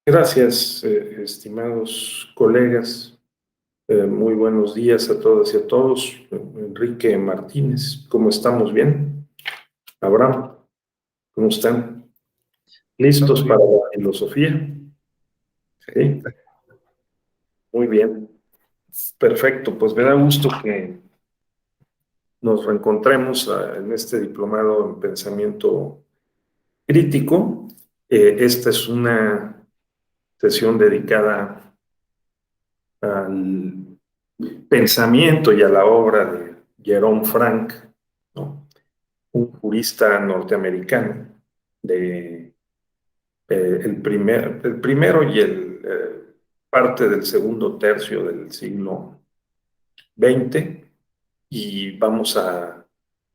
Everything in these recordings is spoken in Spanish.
Gracias, estimados colegas. Muy buenos días a todas y a todos. Enrique Martínez, ¿cómo estamos? ¿Bien? Abraham, ¿cómo están? ¿Listos Todo para bien. la filosofía? Sí, muy bien. Perfecto, pues me da gusto que nos reencontremos en este diplomado en pensamiento crítico. Esta es una sesión dedicada al pensamiento y a la obra de Jerome Frank, ¿no? Un jurista norteamericano de el primero y el parte del segundo tercio del siglo XX, y vamos a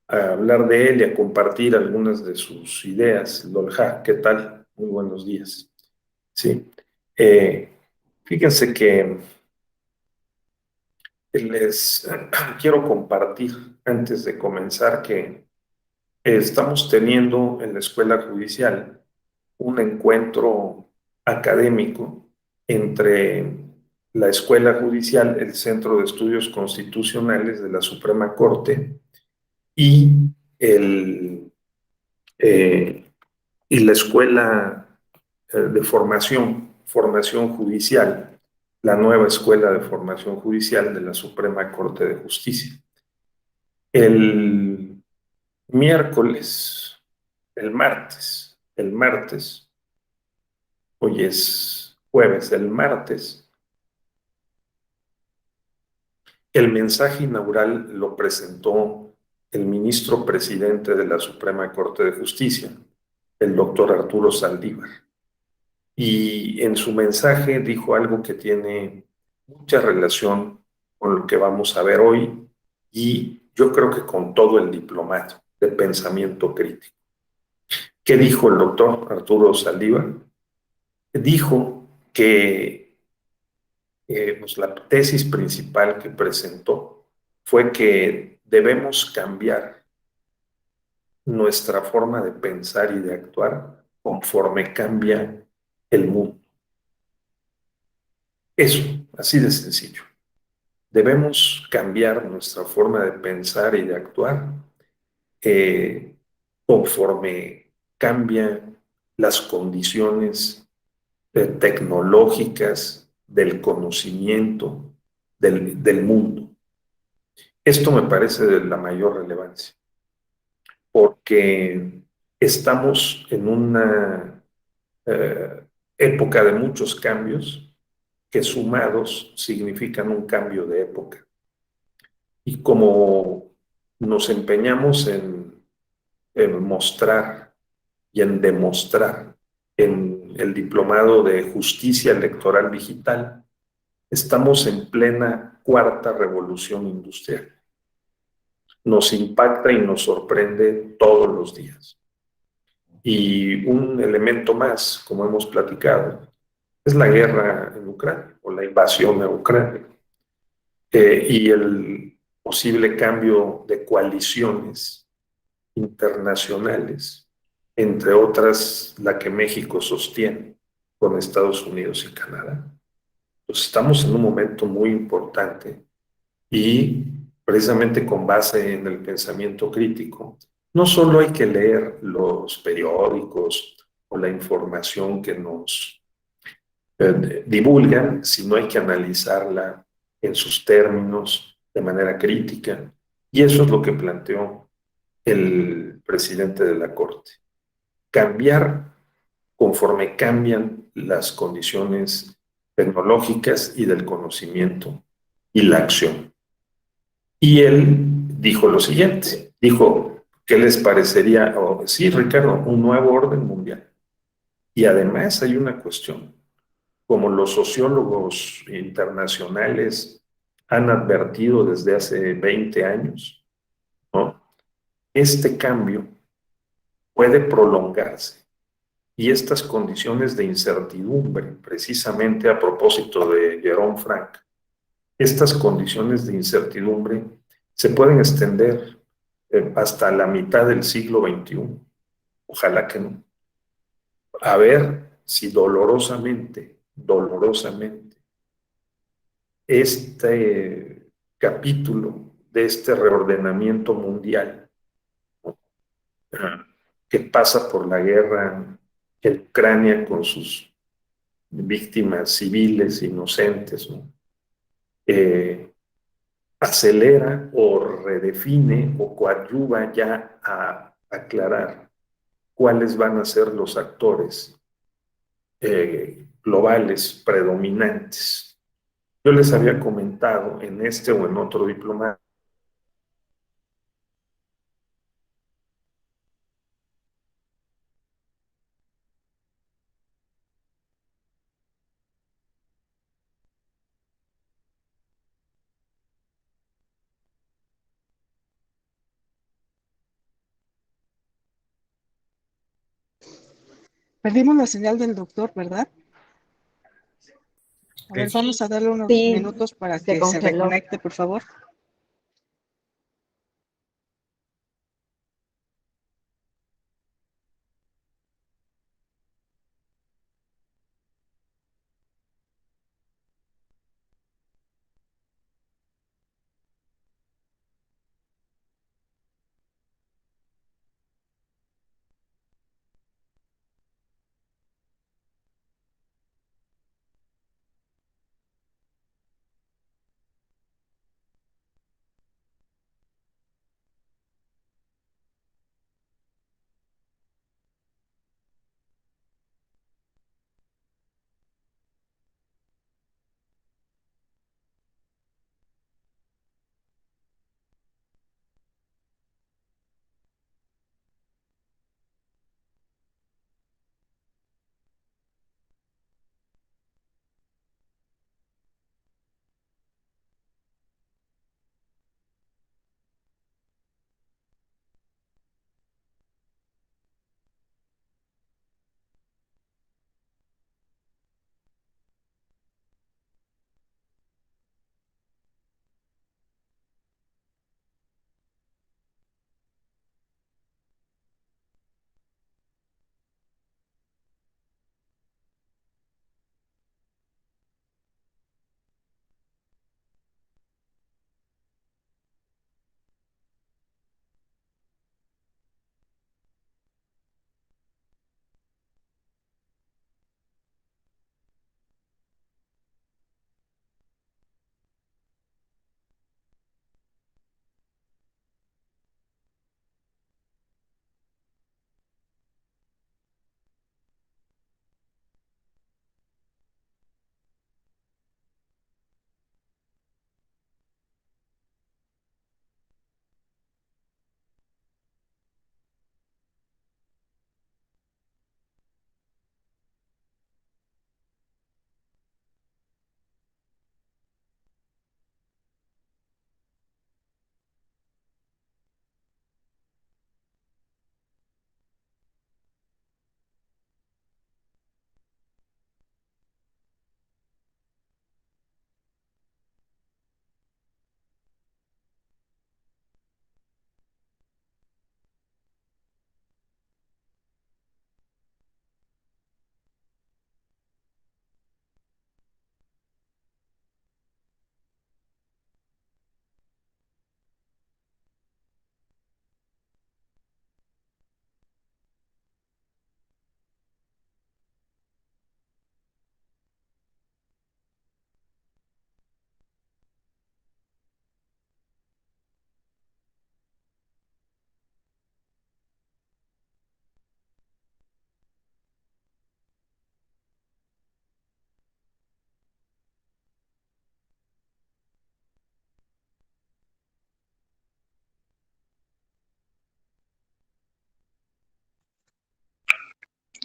hablar de él y a compartir algunas de sus ideas. Lolja, ¿qué tal? Muy buenos días. Sí. Eh, Fíjense que les quiero compartir antes de comenzar que estamos teniendo en la escuela judicial un encuentro académico entre la escuela judicial, el Centro de Estudios Constitucionales de la Suprema Corte y, el, eh, y la escuela de formación judicial, la nueva escuela de formación judicial de la Suprema Corte de Justicia. El miércoles, el martes, hoy es jueves, el martes, el mensaje inaugural lo presentó el ministro presidente de la Suprema Corte de Justicia, el doctor Arturo Saldívar. Y en su mensaje dijo algo que tiene mucha relación con lo que vamos a ver hoy y yo creo que con todo el diplomado de pensamiento crítico. ¿Qué dijo el doctor Arturo Saldívar? Dijo que pues la tesis principal que presentó fue que debemos cambiar nuestra forma de pensar y de actuar conforme cambia el mundo. Eso, así de sencillo. Debemos cambiar nuestra forma de pensar y de actuar eh, conforme cambian las condiciones tecnológicas del conocimiento del mundo. Esto me parece de la mayor relevancia, porque estamos en una época de muchos cambios que sumados significan un cambio de época. Y como nos empeñamos en mostrar y en demostrar en el diplomado de justicia electoral digital, estamos en plena cuarta revolución industrial. Nos impacta y nos sorprende todos los días. Y un elemento más, como hemos platicado, es la guerra en Ucrania o la invasión a Ucrania y el posible cambio de coaliciones internacionales, entre otras la que México sostiene con Estados Unidos y Canadá. Pues estamos en un momento muy importante y precisamente con base en el pensamiento crítico, no solo hay que leer los periódicos o la información que nos divulgan, sino hay que analizarla en sus términos de manera crítica. Y eso es lo que planteó el presidente de la Corte. Cambiar conforme cambian las condiciones tecnológicas y del conocimiento y la acción. Y él dijo lo siguiente, dijo, ¿qué les parecería? Oh, sí, Ricardo, un nuevo orden mundial. Y además hay una cuestión, como los sociólogos internacionales han advertido desde hace 20 años, ¿no? Este cambio puede prolongarse y estas condiciones de incertidumbre, precisamente a propósito de Jerome Frank, estas condiciones de incertidumbre se pueden extender hasta la mitad del siglo XXI. Ojalá que no. A ver si dolorosamente, este capítulo de este reordenamiento mundial que pasa por la guerra en Ucrania con sus víctimas civiles, inocentes, ¿no? Acelera o redefine o coadyuva ya a aclarar cuáles van a ser los actores globales predominantes. Yo les había comentado en este o en otro diplomado. Perdimos la señal del doctor, ¿verdad? A ver, vamos a darle unos Sí, minutos para se que se congeló. reconecte, por favor.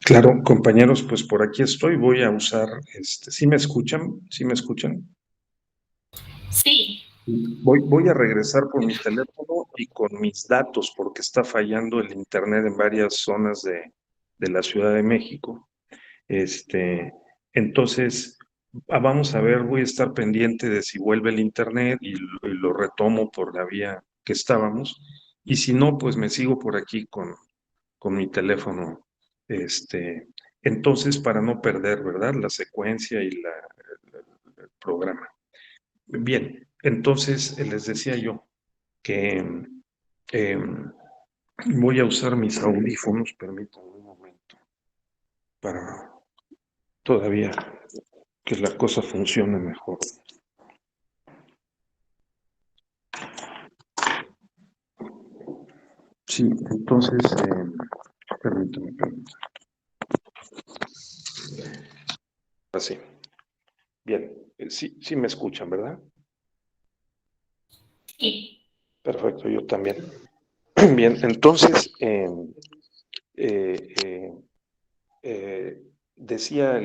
Claro, compañeros, pues por aquí estoy. Voy a usar, ¿sí me escuchan? ¿Sí me escuchan? Sí, Voy a regresar por mi teléfono y con mis datos porque está fallando el internet en varias zonas de la Ciudad de México. Este, entonces, vamos a ver, voy a estar pendiente de si vuelve el internet y lo retomo por la vía que estábamos. Y si no, pues me sigo por aquí con mi teléfono, este, Entonces, para no perder, ¿verdad?, la secuencia y el programa. Bien, entonces les decía yo que voy a usar mis audífonos, permítanme un momento, para todavía que la cosa funcione mejor. Sí, entonces, permítame. Así. Bien, sí me escuchan, ¿verdad? Sí. Perfecto, yo también. Bien, entonces, decía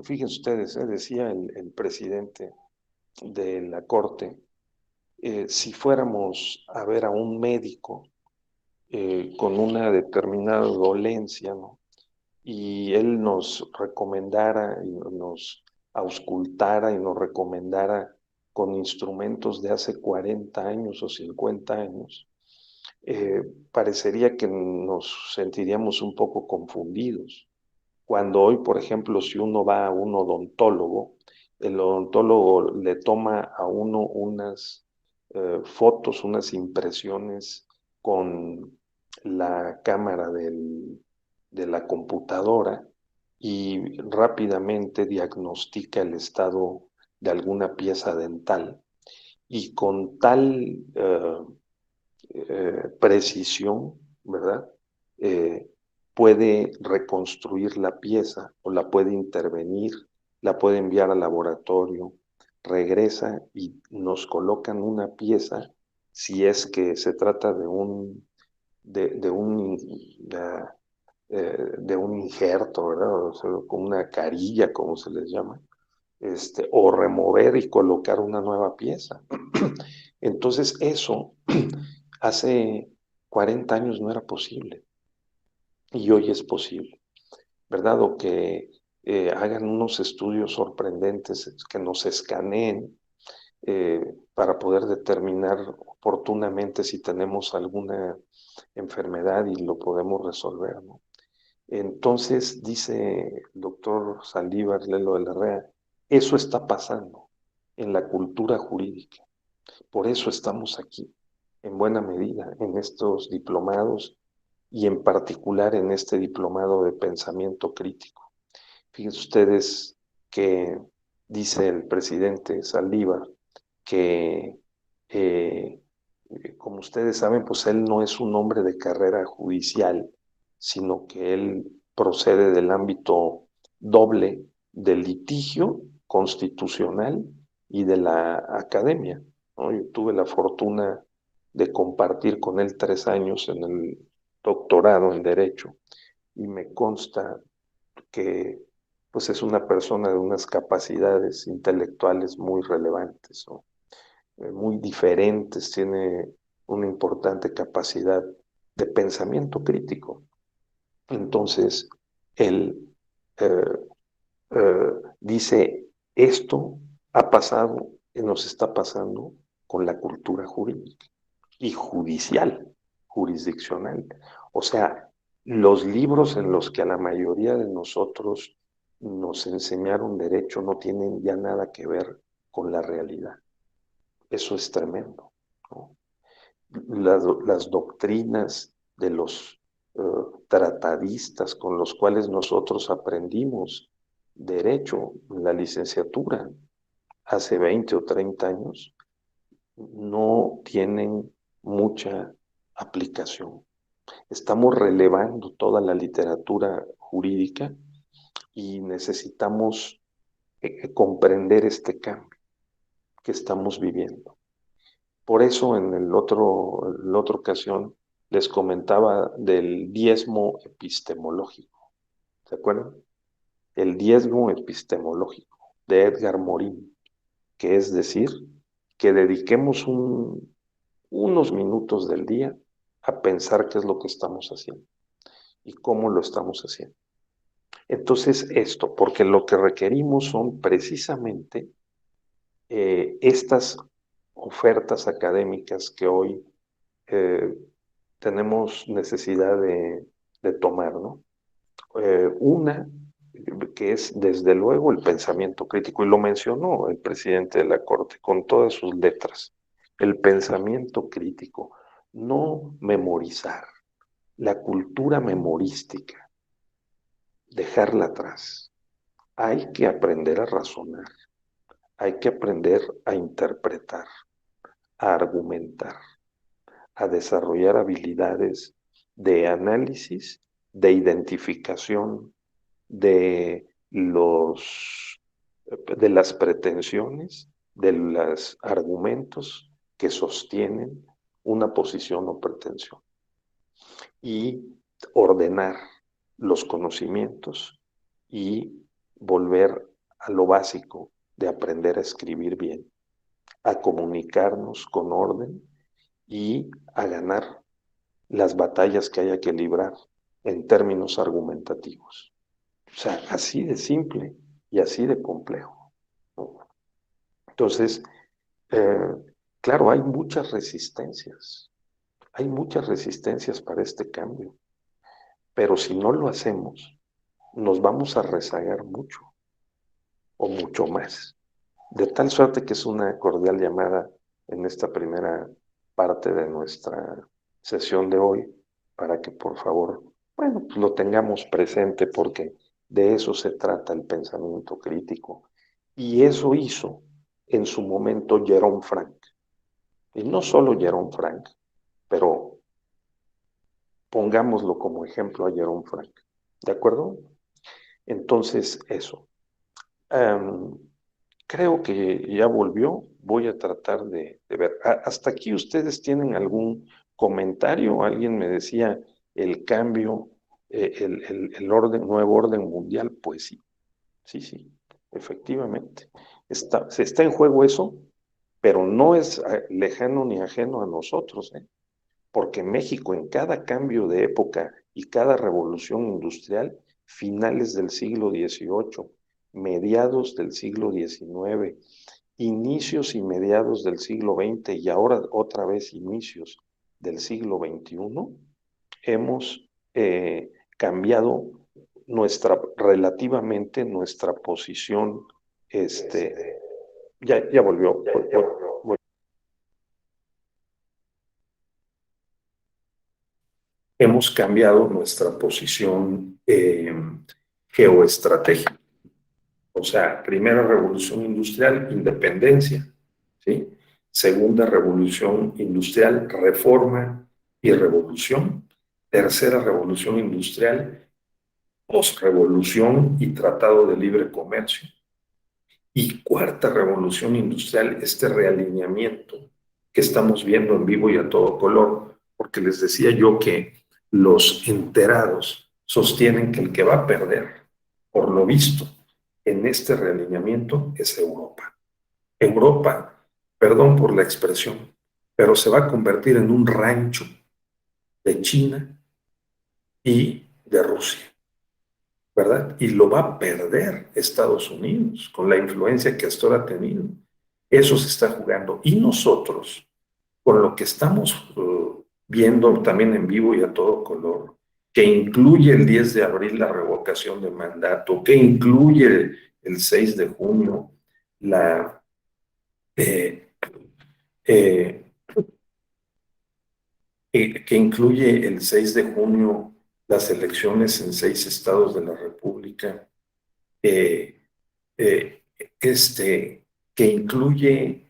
fíjense ustedes, decía el presidente de la Corte, si fuéramos a ver a un médico con una determinada dolencia, ¿no?, y él nos recomendara y nos auscultara y nos recomendara con instrumentos de hace 40 años o 50 años, parecería que nos sentiríamos un poco confundidos. Cuando hoy, por ejemplo, si uno va a un odontólogo, el odontólogo le toma a uno unas fotos, unas impresiones con la cámara de la computadora y rápidamente diagnostica el estado de alguna pieza dental. Y con tal precisión, ¿verdad? Puede reconstruir la pieza o la puede intervenir, la puede enviar al laboratorio, regresa y nos colocan una pieza si es que se trata de de un injerto, ¿verdad? O sea, con una carilla, como se les llama, o remover y colocar una nueva pieza. Entonces eso hace 40 años no era posible y hoy es posible, ¿verdad? O que hagan unos estudios sorprendentes, que nos escaneen para poder determinar oportunamente si tenemos alguna enfermedad y lo podemos resolver, ¿no? Entonces, dice el doctor Saldívar Lelo de la Rea, eso está pasando en la cultura jurídica. Por eso estamos aquí, en buena medida, en estos diplomados y en particular en este diplomado de pensamiento crítico. Fíjense ustedes que dice el presidente Saldívar que, como ustedes saben, pues él no es un hombre de carrera judicial, sino que él procede del ámbito doble del litigio constitucional y de la academia, ¿no? Yo tuve la fortuna de compartir con él 3 años en el doctorado en Derecho y me consta que pues es una persona de unas capacidades intelectuales muy relevantes, ¿no? Muy diferentes, tiene una importante capacidad de pensamiento crítico. Entonces, él dice, esto ha pasado y nos está pasando con la cultura jurídica y judicial, jurisdiccional. O sea, los libros en los que a la mayoría de nosotros nos enseñaron derecho no tienen ya nada que ver con la realidad. Eso es tremendo, ¿no? Las doctrinas de los tratadistas con los cuales nosotros aprendimos derecho en la licenciatura hace 20 o 30 años no tienen mucha aplicación. Estamos relevando toda la literatura jurídica y necesitamos comprender este cambio que estamos viviendo. Por eso en la otra ocasión les comentaba del diezmo epistemológico. ¿Se acuerdan? El diezmo epistemológico de Edgar Morin, que es decir, que dediquemos unos minutos del día a pensar qué es lo que estamos haciendo y cómo lo estamos haciendo. Entonces esto, porque lo que requerimos son precisamente estas ofertas académicas que hoy tenemos necesidad de tomar, ¿no? Una que es desde luego el pensamiento crítico, y lo mencionó el presidente de la Corte con todas sus letras, el pensamiento crítico, no memorizar, la cultura memorística, dejarla atrás. Hay que aprender a razonar, hay que aprender a interpretar, a argumentar, a desarrollar habilidades de análisis, de identificación de las pretensiones, de los argumentos que sostienen una posición o pretensión, y ordenar los conocimientos y volver a lo básico de aprender a escribir bien, a comunicarnos con orden y a ganar las batallas que haya que librar en términos argumentativos. O sea, así de simple y así de complejo, ¿no? Entonces, claro, hay muchas resistencias para este cambio, pero si no lo hacemos, nos vamos a rezagar mucho o mucho más. De tal suerte que es una cordial llamada en esta primera parte de nuestra sesión de hoy para que por favor, bueno, pues lo tengamos presente porque de eso se trata el pensamiento crítico. Y eso hizo en su momento Jerome Frank. Y no solo Jerome Frank, pero pongámoslo como ejemplo a Jerome Frank. ¿De acuerdo? Entonces, eso. Creo que ya volvió. Voy a tratar de ver. ¿Hasta aquí ustedes tienen algún comentario? Alguien me decía el cambio, el nuevo orden mundial. Pues sí, efectivamente. Se está en juego eso, pero no es lejano ni ajeno a nosotros, porque México en cada cambio de época y cada revolución industrial, finales del siglo XVIII, mediados del siglo XIX, inicios y mediados del siglo XX y ahora otra vez inicios del siglo XXI, hemos cambiado relativamente nuestra posición. Ya volvió. Hemos cambiado nuestra posición geoestratégica. O sea, primera revolución industrial, independencia, ¿sí? Segunda revolución industrial, reforma y revolución. Tercera revolución industrial, posrevolución y tratado de libre comercio. Y cuarta revolución industrial, este realineamiento que estamos viendo en vivo y a todo color, porque les decía yo que los enterados sostienen que el que va a perder, por lo visto, en este realineamiento es Europa. Europa, perdón por la expresión, pero se va a convertir en un rancho de China y de Rusia, ¿verdad? Y lo va a perder Estados Unidos con la influencia que hasta ahora ha tenido. Eso se está jugando. Y nosotros, con lo que estamos viendo también en vivo y a todo color, que incluye el 10 de abril la revocación de mandato, que incluye el 6 de junio que incluye el 6 de junio las elecciones en 6 estados de la República, eh, eh, que incluye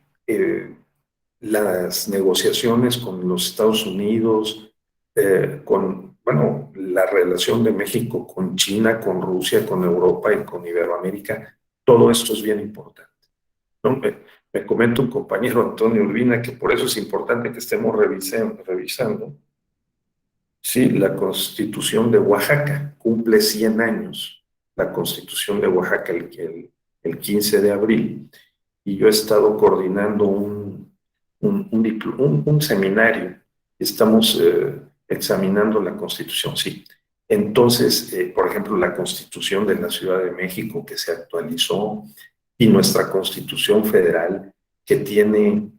las negociaciones con los Estados Unidos, bueno, la relación de México con China, con Rusia, con Europa y con Iberoamérica. Todo esto es bien importante, ¿no? Me comenta un compañero, Antonio Urbina, que por eso es importante que estemos revisando. Sí, la Constitución de Oaxaca cumple 100 años, la Constitución de Oaxaca el 15 de abril, y yo he estado coordinando un seminario. Estamos examinando la Constitución, sí. Entonces, por ejemplo, la Constitución de la Ciudad de México que se actualizó y nuestra Constitución Federal que tiene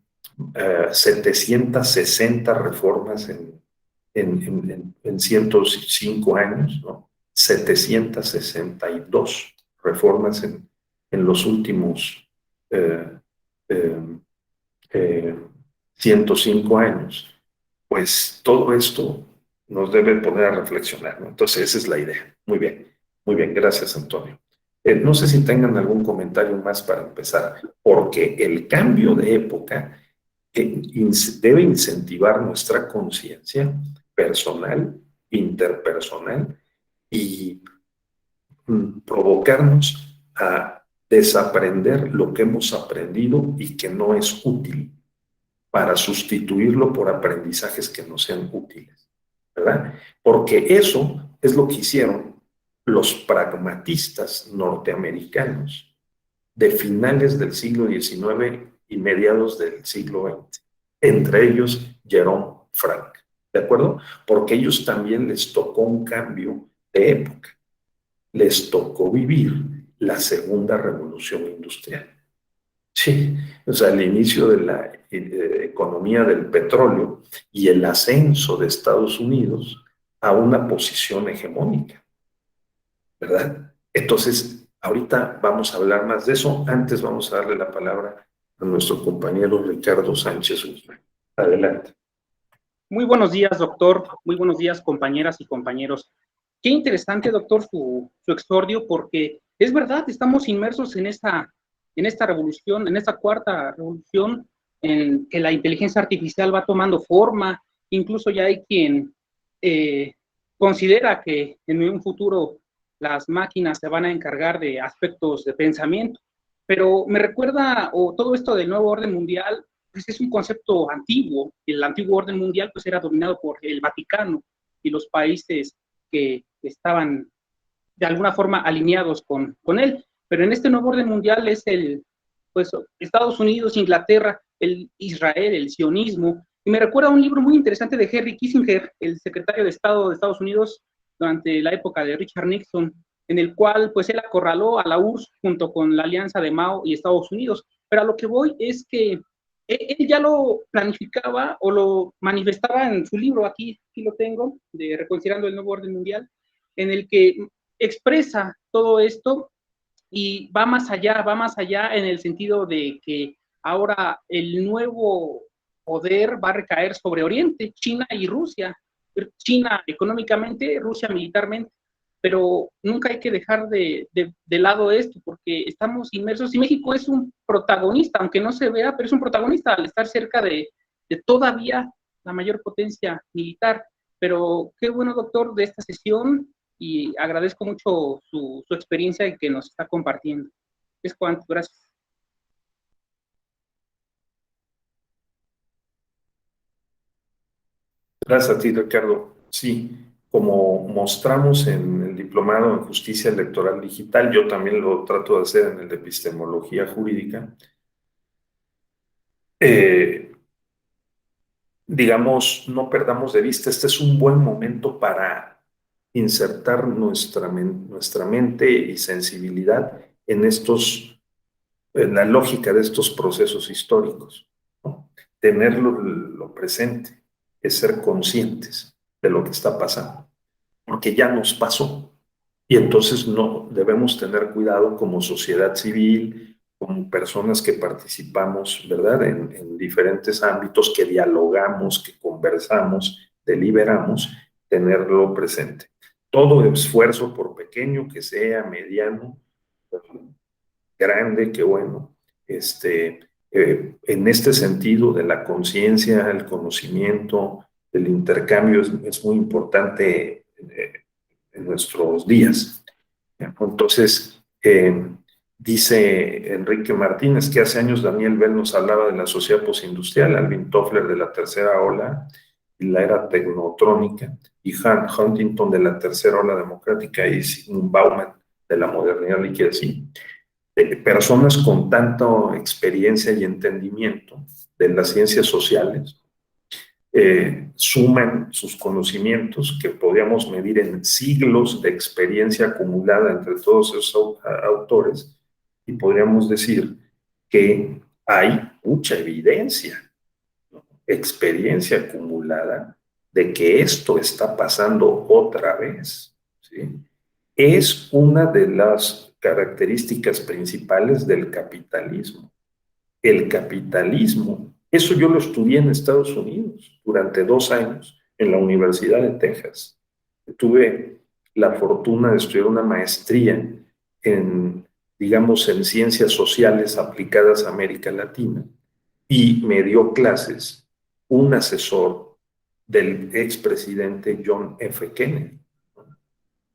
760 reformas en 105 años, ¿no? 762 reformas en los últimos eh, eh, eh, 105 años, pues todo esto nos debe poner a reflexionar, ¿no? Entonces, esa es la idea. Muy bien, gracias, Antonio. No sé si tengan algún comentario más para empezar, porque el cambio de época debe incentivar nuestra conciencia personal, interpersonal y provocarnos a desaprender lo que hemos aprendido y que no es útil, para sustituirlo por aprendizajes que no sean útiles, ¿verdad? Porque eso es lo que hicieron los pragmatistas norteamericanos de finales del siglo XIX y mediados del siglo XX, entre ellos Jerome Frank, ¿de acuerdo? Porque ellos también les tocó un cambio de época, les tocó vivir la segunda revolución industrial. Sí, o sea, el inicio de la economía del petróleo y el ascenso de Estados Unidos a una posición hegemónica, ¿verdad? Entonces, ahorita vamos a hablar más de eso. Antes vamos a darle la palabra a nuestro compañero Ricardo Sánchez Guzmán. Adelante. Muy buenos días, doctor. Muy buenos días, compañeras y compañeros. Qué interesante, doctor, su exordio, porque es verdad, estamos inmersos en esta revolución, en esta cuarta revolución, en que la inteligencia artificial va tomando forma. Incluso ya hay quien considera que en un futuro las máquinas se van a encargar de aspectos de pensamiento. Pero me recuerda, o todo esto del nuevo orden mundial, pues es un concepto antiguo. El antiguo orden mundial pues era dominado por el Vaticano y los países que estaban de alguna forma alineados con él. Pero en este nuevo orden mundial es pues Estados Unidos, Inglaterra, el Israel, el sionismo. Y me recuerda a un libro muy interesante de Henry Kissinger, el secretario de Estado de Estados Unidos durante la época de Richard Nixon, en el cual pues él acorraló a la URSS junto con la alianza de Mao y Estados Unidos. Pero a lo que voy es que él ya lo planificaba o lo manifestaba en su libro, aquí lo tengo, de Reconsiderando el Nuevo Orden Mundial, en el que expresa todo esto y va más allá en el sentido de que ahora el nuevo poder va a recaer sobre Oriente, China y Rusia. China económicamente, Rusia militarmente, pero nunca hay que dejar de lado esto, porque estamos inmersos, y México es un protagonista, aunque no se vea, pero es un protagonista al estar cerca de todavía la mayor potencia militar. Pero qué bueno, doctor, de esta sesión, y agradezco mucho su experiencia y que nos está compartiendo. Es cuanto, gracias. Gracias a ti, Ricardo. Sí, como mostramos en el diplomado en Justicia Electoral Digital, yo también lo trato de hacer en el de Epistemología Jurídica. Digamos, no perdamos de vista, este es un buen momento para insertar nuestra mente y sensibilidad en la lógica de estos procesos históricos, ¿no? Tenerlo presente, es ser conscientes de lo que está pasando, porque ya nos pasó. Y entonces no debemos tener cuidado como sociedad civil, como personas que participamos, ¿verdad? En diferentes ámbitos, que dialogamos, que conversamos, deliberamos, tenerlo presente. Todo esfuerzo, por pequeño que sea, mediano, grande, que bueno, en este sentido de la conciencia, el conocimiento, el intercambio es muy importante en nuestros días. Entonces, dice Enrique Martínez que hace años Daniel Bell nos hablaba de la sociedad postindustrial, Alvin Toffler de la tercera ola y la era tecnotrónica, y Huntington de la tercera ola democrática y Sigmund Bauman de la modernidad líquida. Sí, personas con tanta experiencia y entendimiento de las ciencias sociales suman sus conocimientos que podríamos medir en siglos de experiencia acumulada entre todos esos autores, y podríamos decir que hay mucha evidencia, ¿no? Experiencia acumulada de que esto está pasando otra vez, ¿sí? Es una de las características principales del capitalismo. El capitalismo, eso yo lo estudié en Estados Unidos durante 2 años en la Universidad de Texas. Tuve la fortuna de estudiar una maestría en, digamos, en ciencias sociales aplicadas a América Latina, y me dio clases un asesor del expresidente John F. Kennedy,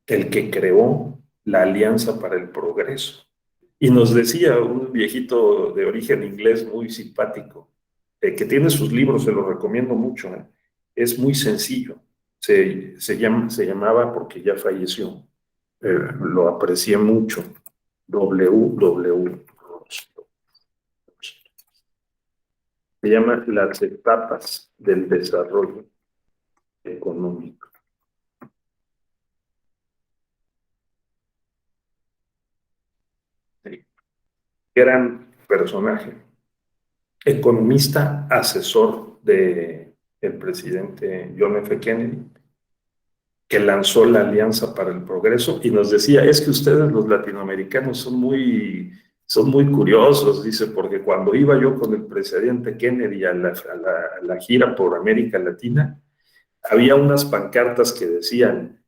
el que creó la Alianza para el Progreso. Y nos decía un viejito de origen inglés muy simpático, que tiene sus libros, se los recomiendo mucho, es muy sencillo, se llamaba, porque ya falleció, lo aprecié mucho, W. Se llama Las etapas del desarrollo económico. Sí. Gran personaje, economista, asesor del presidente John F. Kennedy, que lanzó la Alianza para el Progreso, y nos decía, es que ustedes los latinoamericanos son muy curiosos, dice, porque cuando iba yo con el presidente Kennedy a la gira por América Latina, había unas pancartas que decían,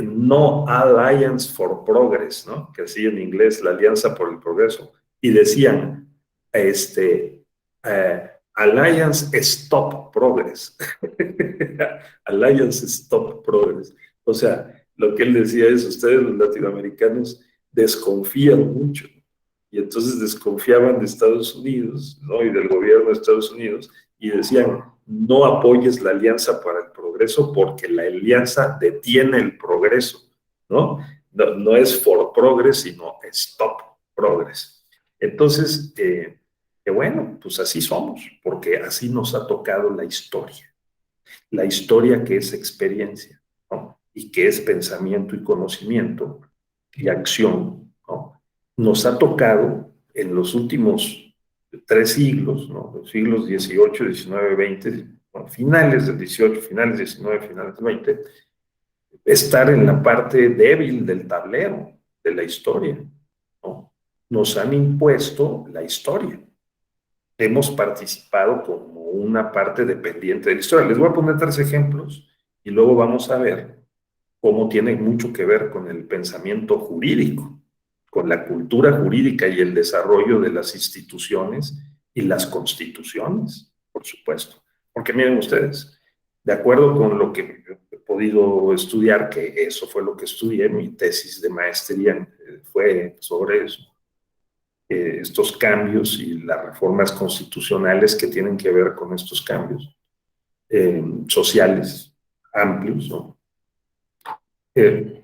no Alliance for Progress, ¿no? Que así en inglés, la Alianza por el Progreso, y decían, Alliance Stop Progress. Alliance Stop Progress. O sea, lo que él decía es, ustedes los latinoamericanos desconfían mucho, y entonces desconfiaban de Estados Unidos, ¿no? Y del gobierno de Estados Unidos, y decían, no apoyes la Alianza para el Progreso porque la alianza detiene el progreso, ¿no? No es for progress, sino stop progress. Entonces, que bueno, pues así somos, porque así nos ha tocado la historia que es experiencia, ¿no? Y que es pensamiento y conocimiento y acción, ¿no? Nos ha tocado en los últimos 3 siglos, ¿no? Los siglos XVIII, XIX, XX, bueno, finales del XVIII, finales del XIX, finales del XX, estar en la parte débil del tablero de la historia, ¿no? Nos han impuesto la historia. Hemos participado como una parte dependiente de la historia. Les voy a poner 3 ejemplos y luego vamos a ver cómo tiene mucho que ver con el pensamiento jurídico, con la cultura jurídica y el desarrollo de las instituciones y las constituciones, por supuesto. Porque miren ustedes, de acuerdo con lo que he podido estudiar, que eso fue lo que estudié, mi tesis de maestría fue sobre eso, estos cambios y las reformas constitucionales que tienen que ver con estos cambios sociales amplios, ¿no?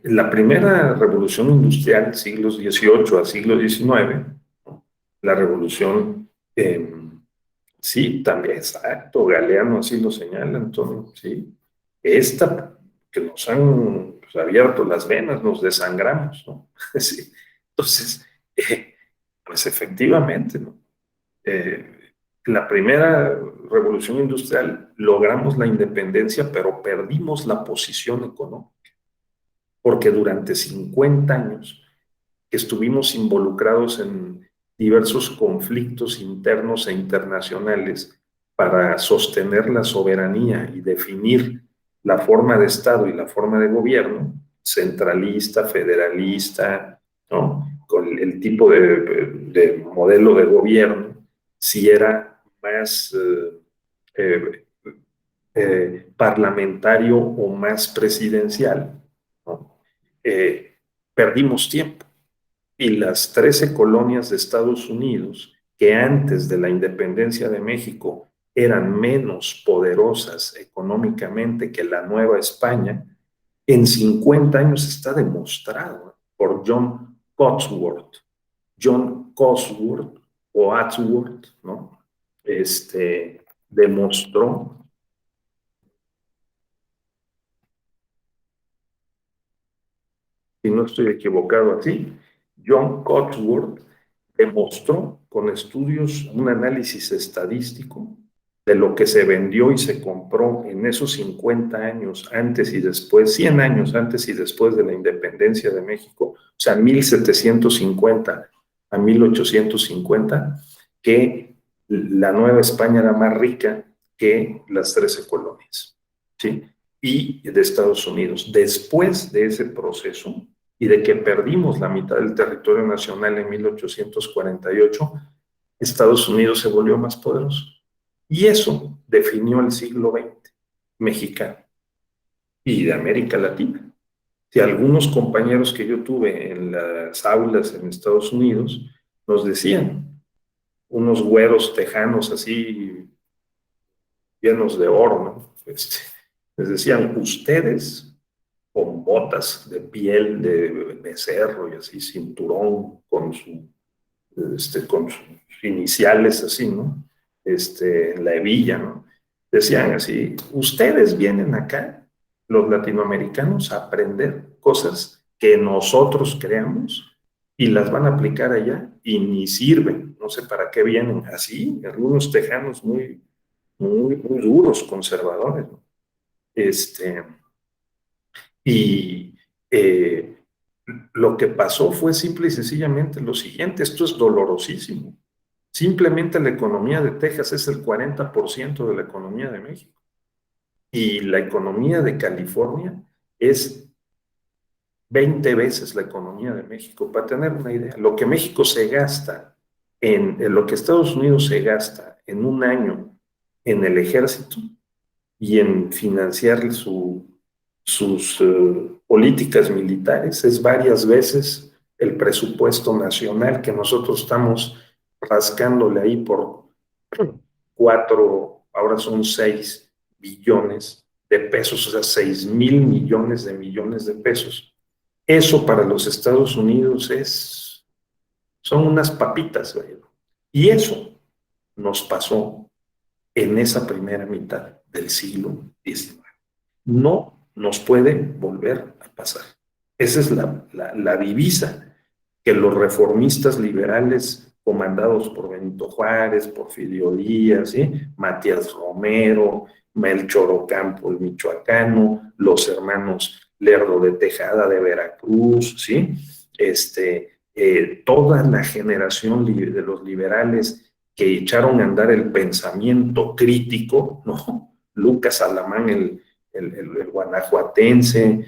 La primera revolución industrial, siglos XVIII a siglo XIX, la revolución, sí, también, exacto, Galeano así lo señala, Antonio, sí, esta que nos han pues, abierto las venas, nos desangramos, ¿no? Sí. Entonces, pues efectivamente, ¿no? La primera revolución industrial logramos la independencia, pero perdimos la posición económica, porque durante 50 años que estuvimos involucrados en diversos conflictos internos e internacionales para sostener la soberanía y definir la forma de Estado y la forma de gobierno, centralista, federalista, ¿no? Con el tipo de modelo de gobierno, si era más parlamentario o más presidencial, ¿no? Perdimos tiempo. Y las 13 colonias de Estados Unidos, que antes de la independencia de México eran menos poderosas económicamente que la Nueva España, en 50 años está demostrado por John Cotsworth, o Wadsworth, ¿no? Demostró si no estoy equivocado así, John Cotsworth demostró con estudios, un análisis estadístico de lo que se vendió y se compró en esos 50 años antes y después, 100 años antes y después de la independencia de México, O sea, 1750 a 1850, que la Nueva España era más rica que las 13 colonias, ¿sí? Y de Estados Unidos. Después de ese proceso y de que perdimos la mitad del territorio nacional en 1848, Estados Unidos se volvió más poderoso. Y eso definió el siglo XX mexicano y de América Latina. Si algunos compañeros que yo tuve en las aulas en Estados Unidos nos decían, unos güeros tejanos así llenos de oro, ¿no? Les decían, ustedes con botas de piel de becerro y así, cinturón con con sus iniciales así, ¿no? En la hebilla, ¿no? Decían así, ustedes vienen acá, los latinoamericanos, a aprender cosas que nosotros creamos y las van a aplicar allá y ni sirven, no sé para qué vienen así, algunos tejanos muy duros, conservadores, ¿no? Y lo que pasó fue simple y sencillamente lo siguiente, esto es dolorosísimo. Simplemente la economía de Texas es el 40% de la economía de México. Y la economía de California es 20 veces la economía de México. Para tener una idea, lo que México se gasta, en lo que Estados Unidos se gasta en un año en el ejército y en financiar sus políticas militares, es varias veces el presupuesto nacional que nosotros estamos rascándole ahí por 4, ahora son 6 billones de pesos, o sea, 6,000 millones de pesos. Eso para los Estados Unidos son unas papitas, ¿verdad? Y eso nos pasó en esa primera mitad del siglo XIX. No nos puede volver a pasar. Esa es la divisa que los reformistas liberales comandados por Benito Juárez, Porfirio Díaz, ¿sí? Matías Romero, Melchor Ocampo, el michoacano, los hermanos Lerdo de Tejada de Veracruz, ¿sí? Toda la generación de los liberales que echaron a andar el pensamiento crítico, ¿no? Lucas Alamán, el guanajuatense,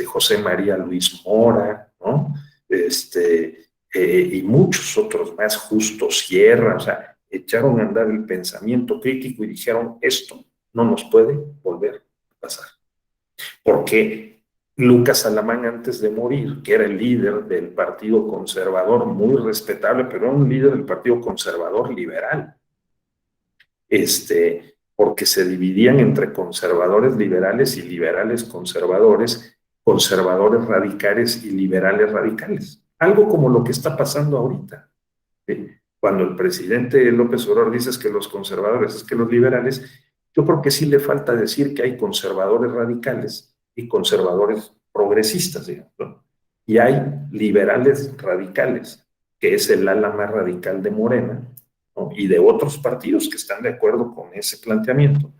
José María Luis Mora, ¿no? Y muchos otros más, Justo Sierra, o sea, echaron a andar el pensamiento crítico y dijeron, esto no nos puede volver a pasar. Porque Lucas Alamán, antes de morir, que era el líder del Partido Conservador, muy respetable, pero era un líder del Partido Conservador liberal, porque se dividían entre conservadores liberales y liberales conservadores, conservadores radicales y liberales radicales. Algo como lo que está pasando ahorita. ¿Sí? Cuando el presidente López Obrador dice que los conservadores, es que los liberales, yo creo que sí le falta decir que hay conservadores radicales y conservadores progresistas, digamos, ¿no? Y hay liberales radicales, que es el ala más radical de Morena, ¿no? Y de otros partidos que están de acuerdo con ese planteamiento,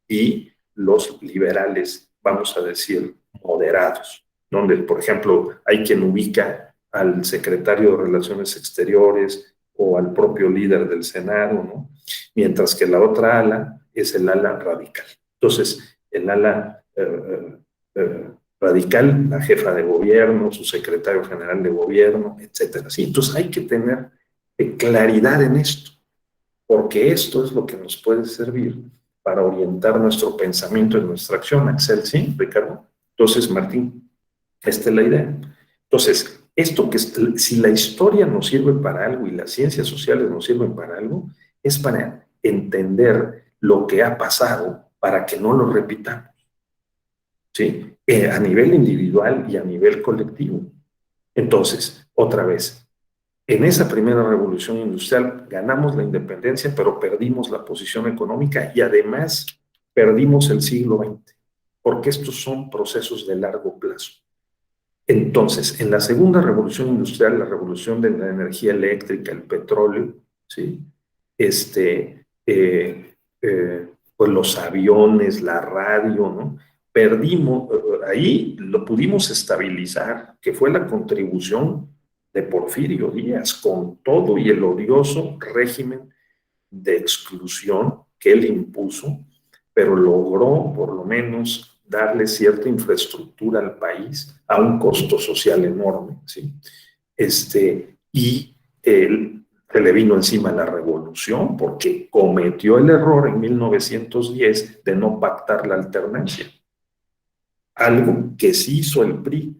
y los liberales, vamos a decir, moderados, donde, por ejemplo, hay quien ubica al secretario de Relaciones Exteriores o al propio líder del Senado, ¿no? Mientras que la otra ala es el ala radical. Entonces, el ala radical, la jefa de gobierno, su secretario general de gobierno, etcétera. ¿Sí? Entonces, hay que tener claridad en esto, porque esto es lo que nos puede servir para orientar nuestro pensamiento y nuestra acción. Axel, ¿sí, Ricardo? Entonces, Martín, esta es la idea. Entonces, esto que si la historia nos sirve para algo y las ciencias sociales nos sirven para algo, es para entender lo que ha pasado para que no lo repitamos, ¿sí? A nivel individual y a nivel colectivo. Entonces, otra vez, en esa primera revolución industrial ganamos la independencia, pero perdimos la posición económica y además perdimos el siglo XX, porque estos son procesos de largo plazo. Entonces, en la segunda revolución industrial, la revolución de la energía eléctrica, el petróleo, ¿sí? Pues los aviones, la radio, ¿no? perdimos, ahí lo pudimos estabilizar, que fue la contribución de Porfirio Díaz con todo y el odioso régimen de exclusión que él impuso, pero logró por lo menos darle cierta infraestructura al país a un costo social enorme, ¿sí? Y él se le vino encima la revolución porque cometió el error en 1910 de no pactar la alternancia. Algo que sí hizo el PRI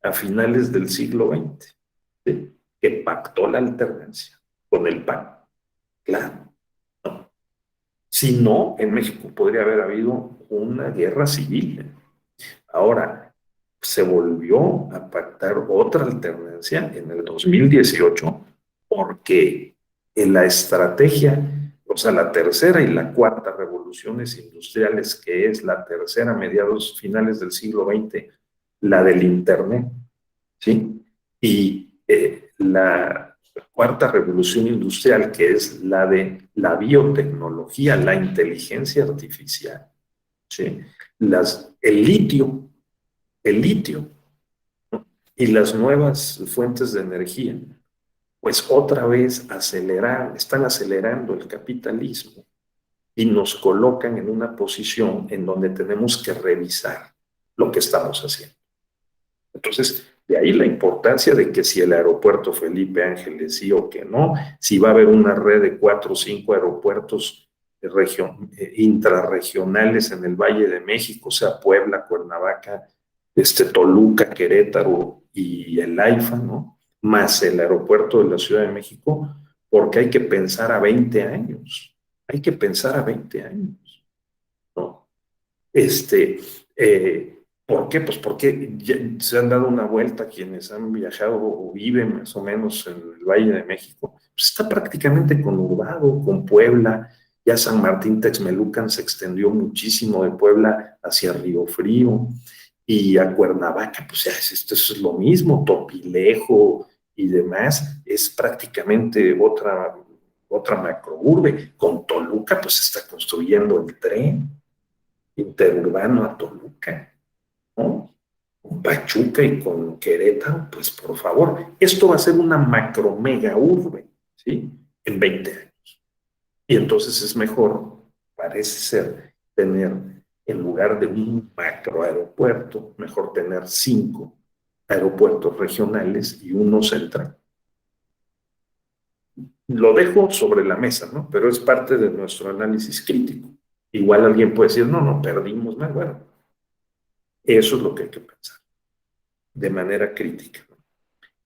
a finales del siglo XX, ¿sí? Que pactó la alternancia con el PAN. Claro, no. Si no, en México podría haber habido una guerra civil. Ahora, se volvió a pactar otra alternancia en el 2018 porque en la estrategia, o sea, la tercera y la cuarta revoluciones industriales, que es la tercera a mediados finales del siglo XX, la del Internet, ¿sí? Y la cuarta revolución industrial, que es la de la biotecnología, la inteligencia artificial, ¿sí? El litio, ¿no? Y las nuevas fuentes de energía, pues otra vez están acelerando el capitalismo y nos colocan en una posición en donde tenemos que revisar lo que estamos haciendo. Entonces, de ahí la importancia de que si el aeropuerto Felipe Ángeles sí o que no, si va a haber una red de 4 o 5 aeropuertos intrarregionales en el Valle de México, o sea, Puebla, Cuernavaca, Toluca, Querétaro y el AIFA, ¿no? Más el aeropuerto de la Ciudad de México, porque hay que pensar a 20 años. Hay que pensar a 20 años, ¿no? ¿Por qué? Pues porque ya se han dado una vuelta quienes han viajado o viven más o menos en el Valle de México. Pues está prácticamente conurbado con Puebla. Ya San Martín Texmelucan se extendió muchísimo de Puebla hacia Río Frío y a Cuernavaca, pues ya esto es lo mismo, Topilejo y demás, es prácticamente otra macrourbe. Con Toluca, pues se está construyendo el tren interurbano a Toluca, ¿no? Con Pachuca y con Querétaro, pues por favor, esto va a ser una macro mega urbe, ¿sí? En 20 años. Y entonces es mejor, parece ser, tener, en lugar de un macro aeropuerto, mejor tener 5 aeropuertos regionales y uno central. Lo dejo sobre la mesa, ¿no? Pero es parte de nuestro análisis crítico. Igual alguien puede decir, no, perdimos más. Bueno, eso es lo que hay que pensar de manera crítica.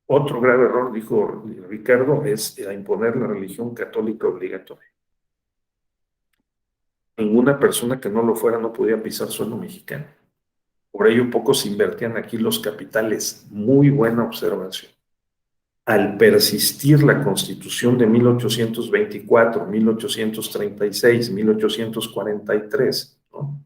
Otro grave error, dijo Ricardo, es imponer la religión católica obligatoria. Ninguna persona que no lo fuera no podía pisar suelo mexicano. Por ello, pocos invertían aquí los capitales. Muy buena observación. Al persistir la Constitución de 1824, 1836, 1843, ¿no?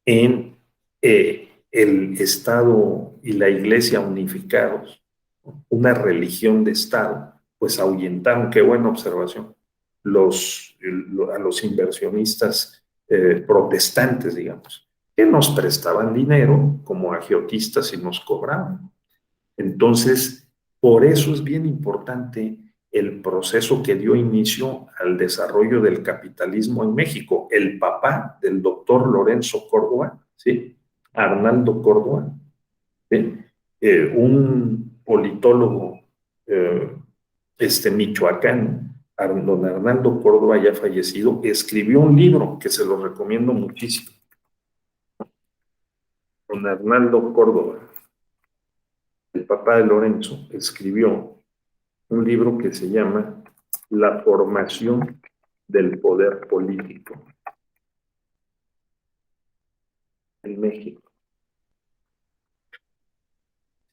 En el Estado y la Iglesia unificados, ¿no? Una religión de Estado, pues ahuyentaron, qué buena observación, a los inversionistas protestantes, digamos, que nos prestaban dinero como agiotistas y nos cobraban. Entonces, por eso es bien importante el proceso que dio inicio al desarrollo del capitalismo en México. El papá del doctor Lorenzo Córdoba, ¿sí? Arnaldo Córdoba, ¿sí? Un politólogo michoacano, don Arnaldo Córdoba, ya fallecido, escribió un libro que se lo recomiendo muchísimo. Don Arnaldo Córdoba, el papá de Lorenzo, escribió un libro que se llama La formación del poder político en México.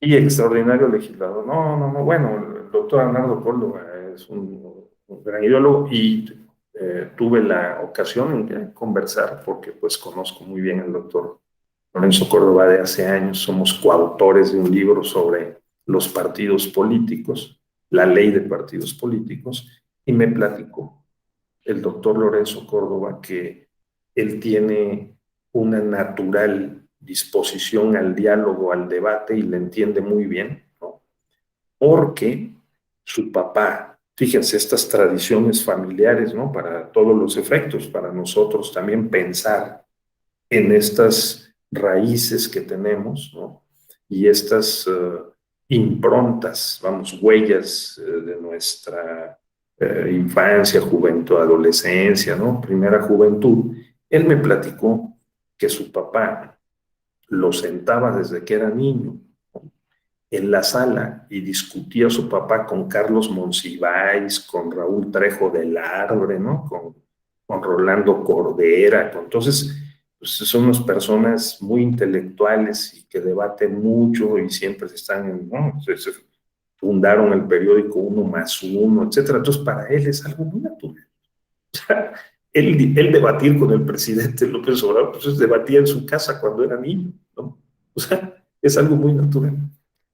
Y extraordinario legislador. No, bueno, el doctor Arnaldo Córdoba es un gran ideólogo y tuve la ocasión de conversar porque pues conozco muy bien al doctor Lorenzo Córdoba de hace años. Somos coautores de un libro sobre los partidos políticos, la ley de partidos políticos, y me platicó el doctor Lorenzo Córdoba que él tiene una natural disposición al diálogo, al debate, y le entiende muy bien, ¿no? Porque su papá, fíjense, estas tradiciones familiares, ¿no? Para todos los efectos, para nosotros también pensar en estas raíces que tenemos, ¿no? Y estas improntas, vamos, huellas de nuestra infancia, juventud, adolescencia, ¿no? Primera juventud. Él me platicó que su papá lo sentaba desde que era niño en la sala y discutía su papá con Carlos Monsiváis, con Raúl Trejo del Arbre, ¿no? Con Rolando Cordera. Entonces, pues son unas personas muy intelectuales y que debaten mucho y siempre están en, ¿no? Se fundaron el periódico Uno más Uno, etcétera. Entonces, para él es algo muy natural. O sea, él debatir con el presidente López Obrador, pues debatía en su casa cuando era niño, ¿no? O sea, es algo muy natural.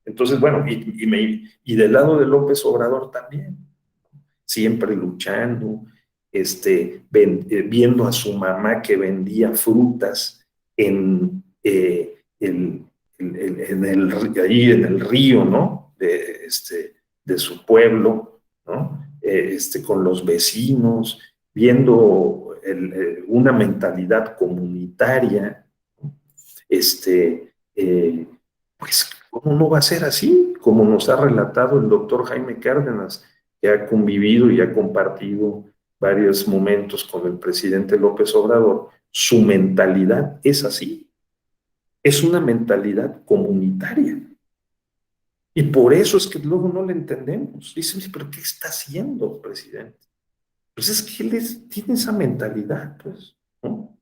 Entonces, bueno, y del lado de López Obrador también, siempre luchando, viendo a su mamá que vendía frutas ahí en el río, ¿no? De su pueblo, ¿no? Con los vecinos, viendo una mentalidad comunitaria, ¿no? Pues, ¿cómo no va a ser así? Como nos ha relatado el doctor Jaime Cárdenas, que ha convivido y ha compartido varios momentos con el presidente López Obrador, su mentalidad es así. Es una mentalidad comunitaria. Y por eso es que luego no le entendemos. Dicen, ¿pero qué está haciendo, presidente? Pues es que él tiene esa mentalidad, pues, ¿no?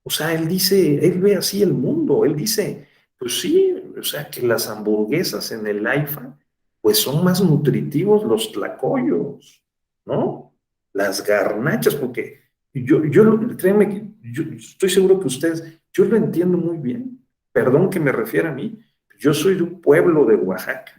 O sea, él dice, él ve así el mundo, él dice, pues sí, o sea, que las hamburguesas en el AIFA, pues son más nutritivos los tlacoyos, ¿no? Las garnachas, porque créeme que yo estoy seguro que ustedes, yo lo entiendo muy bien, perdón que me refiera a mí, yo soy de un pueblo de Oaxaca,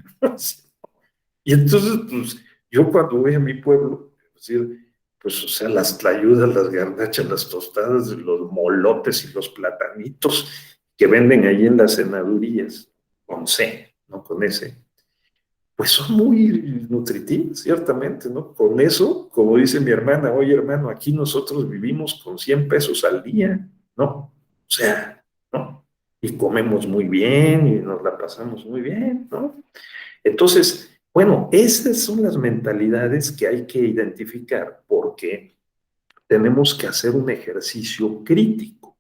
y entonces, pues, yo cuando voy a mi pueblo, es decir, pues, o sea, las tlayudas, las garnachas, las tostadas, los molotes y los platanitos que venden ahí en las cenadurías, con C, no con S, pues son muy nutritivas, ciertamente, ¿no? Con eso, como dice mi hermana, oye, hermano, aquí nosotros vivimos con 100 pesos al día, ¿no? O sea, ¿no? Y comemos muy bien y nos la pasamos muy bien, ¿no? Entonces, bueno, esas son las mentalidades que hay que identificar porque tenemos que hacer un ejercicio crítico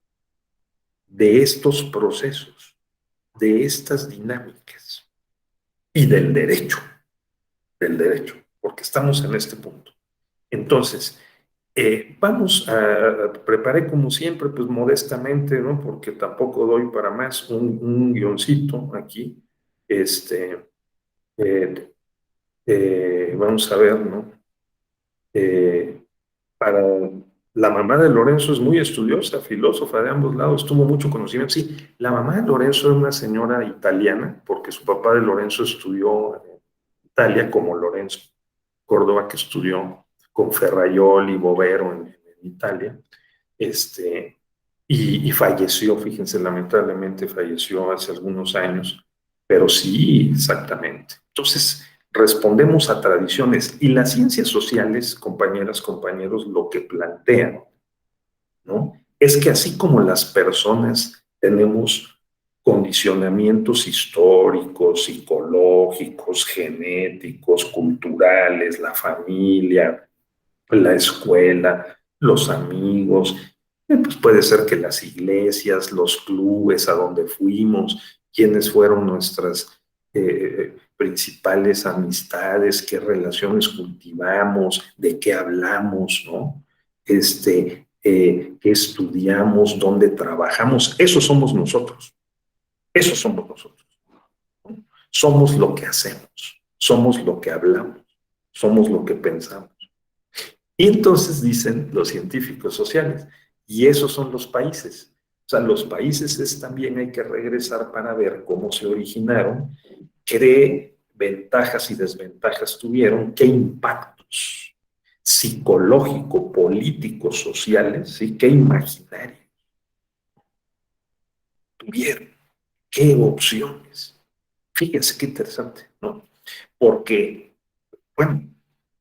de estos procesos, de estas dinámicas y del derecho, porque estamos en este punto. Entonces, preparé como siempre, pues modestamente, ¿no? Porque tampoco doy para más un guioncito aquí, eh, vamos a ver, ¿no? Para la mamá de Lorenzo es muy estudiosa, filósofa de ambos lados, tuvo mucho conocimiento. Sí, la mamá de Lorenzo es una señora italiana, porque su papá de Lorenzo estudió en Italia, como Lorenzo Córdoba, que estudió con Ferraioli y Bovero en Italia, y falleció, fíjense, lamentablemente falleció hace algunos años, pero sí, exactamente. Entonces, respondemos a tradiciones y las ciencias sociales, compañeras, compañeros, lo que plantean, ¿no? Es que así como las personas tenemos condicionamientos históricos, psicológicos, genéticos, culturales, la familia, la escuela, los amigos, pues puede ser que las iglesias, los clubes a donde fuimos, quiénes fueron nuestras principales amistades, qué relaciones cultivamos, de qué hablamos, ¿no? Qué estudiamos, dónde trabajamos, eso somos nosotros, eso somos nosotros, ¿no? Somos lo que hacemos, somos lo que hablamos, somos lo que pensamos. Y entonces dicen los científicos sociales, y esos son los países. O sea, los países también hay que regresar para ver cómo se originaron, qué ventajas y desventajas tuvieron, qué impactos psicológico, políticos, sociales, ¿sí? Qué imaginario. tuvieron. ¿Qué opciones? Fíjense qué interesante, ¿no? Porque, bueno,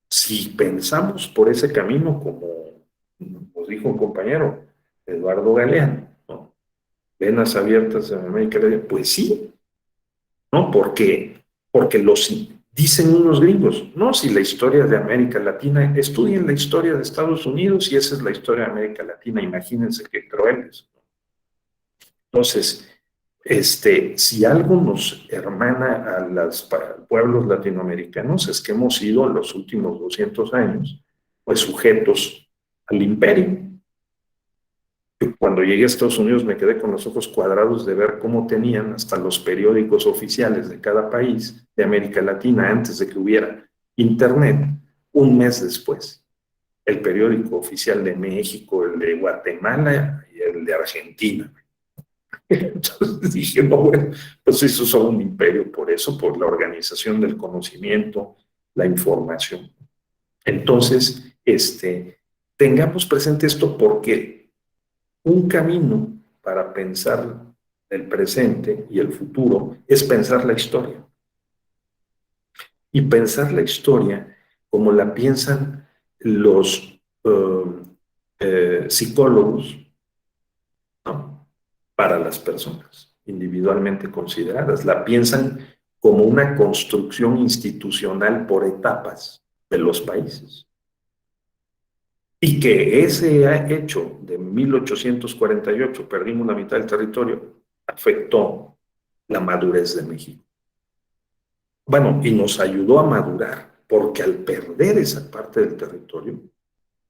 si pensamos por ese camino, como nos dijo un compañero, Eduardo Galeano, ¿no? Venas abiertas en América Latina, pues sí, ¿no? Porque dicen unos gringos, no, si la historia de América Latina, estudien la historia de Estados Unidos y esa es la historia de América Latina, imagínense qué crueles. Entonces, si algo nos hermana a los pueblos latinoamericanos es que hemos sido en los últimos 200 años, pues sujetos al imperio. Cuando llegué a Estados Unidos me quedé con los ojos cuadrados de ver cómo tenían hasta los periódicos oficiales de cada país de América Latina antes de que hubiera internet, un mes después. El periódico oficial de México, el de Guatemala y el de Argentina. Entonces dije, no, bueno, pues eso es un imperio por eso, por la organización del conocimiento, la información. Entonces, tengamos presente esto porque un camino para pensar el presente y el futuro es pensar la historia. Y pensar la historia como la piensan los psicólogos, ¿no? Para las personas individualmente consideradas. La piensan como una construcción institucional por etapas de los países. Y que ese hecho de 1848, perdimos la mitad del territorio, afectó la madurez de México. Bueno, y nos ayudó a madurar, porque al perder esa parte del territorio,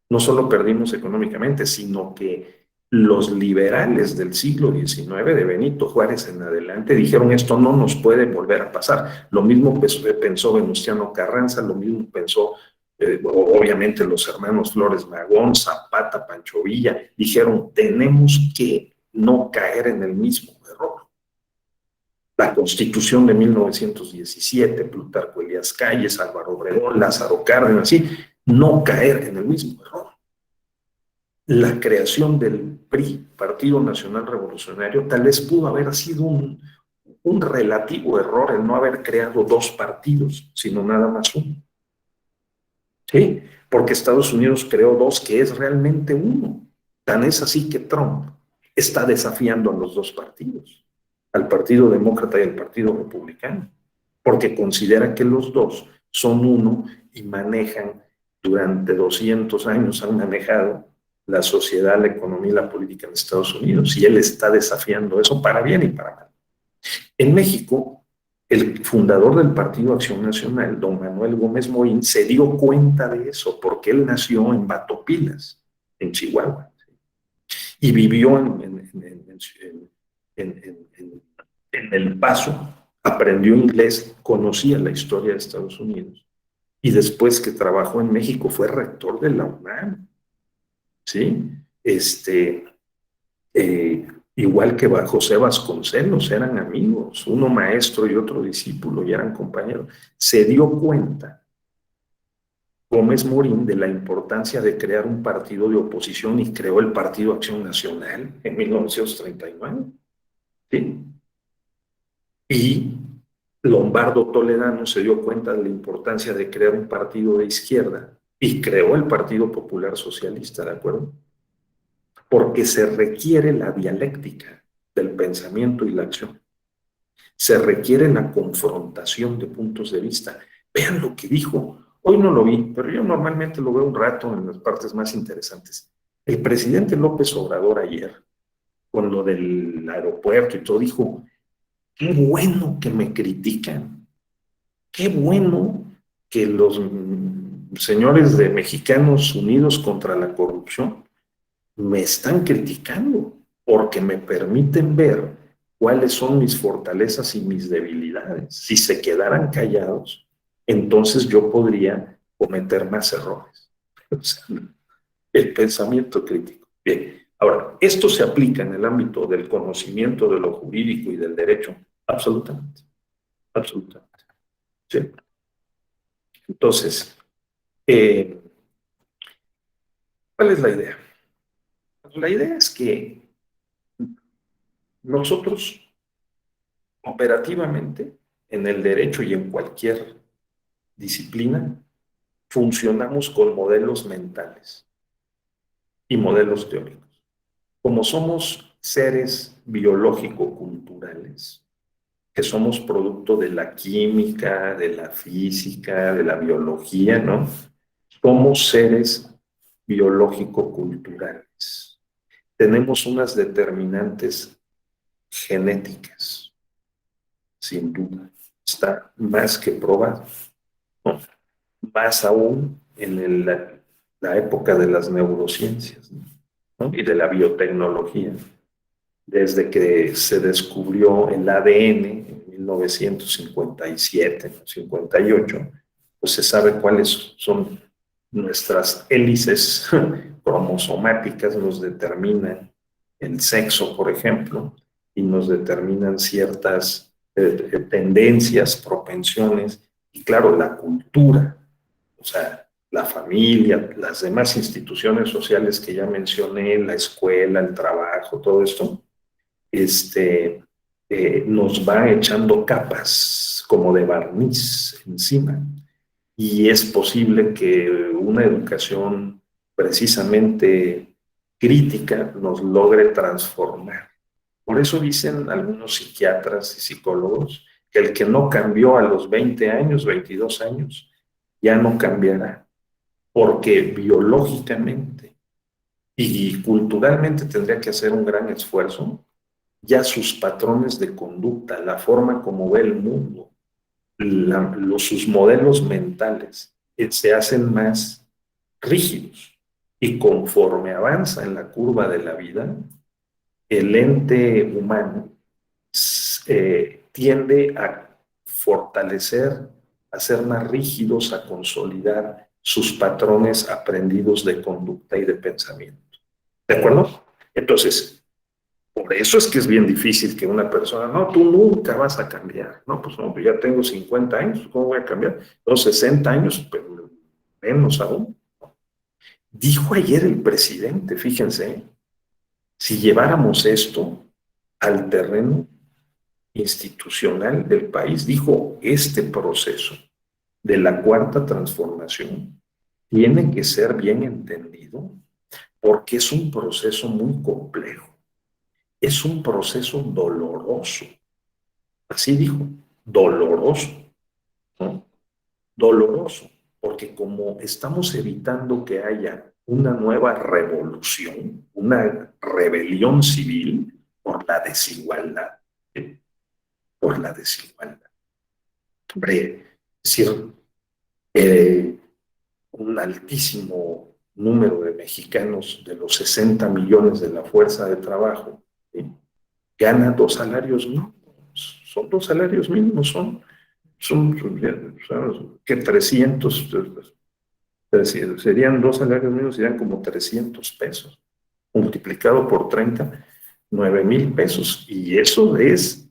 no solo perdimos económicamente, sino que los liberales del siglo XIX, de Benito Juárez en adelante, dijeron esto no nos puede volver a pasar. Lo mismo pensó Venustiano Carranza, lo mismo pensó obviamente los hermanos Flores Magón, Zapata, Pancho Villa, dijeron tenemos que no caer en el mismo error. La Constitución de 1917, Plutarco Elías Calles, Álvaro Obregón, Lázaro Cárdenas, así, no caer en el mismo error. La creación del PRI, Partido Nacional Revolucionario, tal vez pudo haber sido un relativo error el no haber creado dos partidos, sino nada más uno. ¿Sí? Porque Estados Unidos creó dos, que es realmente uno. Tan es así que Trump está desafiando a los dos partidos, al Partido Demócrata y al Partido Republicano, porque considera que los dos son uno y manejan, durante 200 años han manejado la sociedad, la economía y la política en Estados Unidos, y él está desafiando eso para bien y para mal. En México, el fundador del Partido Acción Nacional, don Manuel Gómez Morín, se dio cuenta de eso porque él nació en Batopilas, en Chihuahua, y vivió en El Paso, aprendió inglés, conocía la historia de Estados Unidos, y después que trabajó en México fue rector de la UNAM, ¿sí? Igual que José Vasconcelos, eran amigos, uno maestro y otro discípulo, y eran compañeros. Se dio cuenta Gómez Morín de la importancia de crear un partido de oposición y creó el Partido Acción Nacional en 1939. ¿Sí? Y Lombardo Toledano se dio cuenta de la importancia de crear un partido de izquierda y creó el Partido Popular Socialista, ¿de acuerdo? Porque se requiere la dialéctica del pensamiento y la acción. Se requiere la confrontación de puntos de vista. Vean lo que dijo. Hoy no lo vi, pero yo normalmente lo veo un rato en las partes más interesantes. El presidente López Obrador ayer, con lo del aeropuerto y todo, dijo, qué bueno que me critican. Qué bueno que los señores de Mexicanos Unidos contra la Corrupción me están criticando porque me permiten ver cuáles son mis fortalezas y mis debilidades. Si se quedaran callados, entonces yo podría cometer más errores. O sea, el pensamiento crítico. Bien, ahora, ¿esto se aplica en el ámbito del conocimiento de lo jurídico y del derecho? Absolutamente, absolutamente. ¿Sí? Entonces, ¿cuál es la idea? La idea es que nosotros operativamente, en el derecho y en cualquier disciplina, funcionamos con modelos mentales y modelos teóricos. Como somos seres biológico-culturales, que somos producto de la química, de la física, de la biología, ¿no? Somos seres biológico-culturales. Tenemos unas determinantes genéticas, sin duda. Está más que probado, ¿no? Más aún en la época de las neurociencias, ¿no? Y de la biotecnología. Desde que se descubrió el ADN en 1957, 58, pues se sabe cuáles son nuestras hélices cromosomáticas, nos determinan el sexo, por ejemplo, y nos determinan ciertas tendencias, propensiones, y claro, la cultura, o sea, la familia, las demás instituciones sociales que ya mencioné, la escuela, el trabajo, todo esto, nos va echando capas como de barniz encima. Y es posible que una educación precisamente crítica nos logre transformar. Por eso dicen algunos psiquiatras y psicólogos que el que no cambió a los 20 años, 22 años, ya no cambiará, porque biológicamente y culturalmente tendría que hacer un gran esfuerzo. Ya sus patrones de conducta, la forma como ve el mundo, sus modelos mentales se hacen más rígidos. Y conforme avanza en la curva de la vida, el ente humano tiende a fortalecer, a ser más rígidos, a consolidar sus patrones aprendidos de conducta y de pensamiento. ¿De acuerdo? Entonces, por eso es que es bien difícil que una persona, no, tú nunca vas a cambiar. No, pues no, ya tengo 50 años, ¿cómo voy a cambiar? Tengo 60 años, pero menos aún. Dijo ayer el presidente, fíjense, si lleváramos esto al terreno institucional del país, dijo, este proceso de la cuarta transformación tiene que ser bien entendido porque es un proceso muy complejo. Es un proceso doloroso. Así dijo, doloroso, ¿no? Doloroso, porque como estamos evitando que haya una nueva revolución, una rebelión civil por la desigualdad, ¿sí? Por la desigualdad. Hombre, es decir, un altísimo número de mexicanos de los 60 millones de la fuerza de trabajo, ¿sí? Gana 2 salarios mínimos. Son 2 salarios mínimos, son que 300, serían 2 salarios mínimos, serían como 300 pesos, multiplicado por 30, 9,000 pesos. Y eso es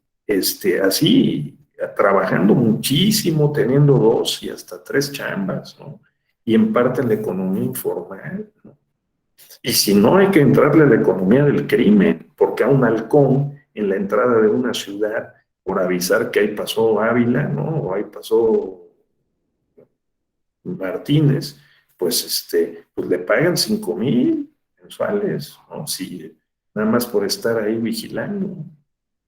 así, trabajando muchísimo, teniendo 2 y hasta 3 chambas, ¿no? Y en parte la economía informal, ¿no? Y si no, hay que entrarle a la economía del crimen, porque a un halcón en la entrada de una ciudad, por avisar que ahí pasó Ávila, ¿no? O ahí pasó Martínez, pues, pues le pagan 5,000 mensuales, ¿no? Si, nada más por estar ahí vigilando,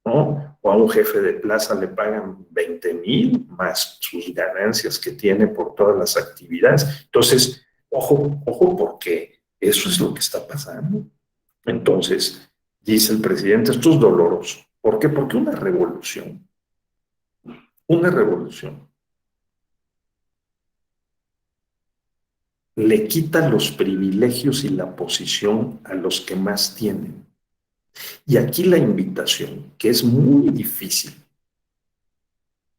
¿no? O a un jefe de plaza le pagan 20,000 más sus ganancias que tiene por todas las actividades. Entonces, ojo, porque eso es lo que está pasando. Entonces, dice el presidente, esto es doloroso. ¿Por qué? Porque una revolución le quita los privilegios y la posición a los que más tienen. Y aquí la invitación, que es muy difícil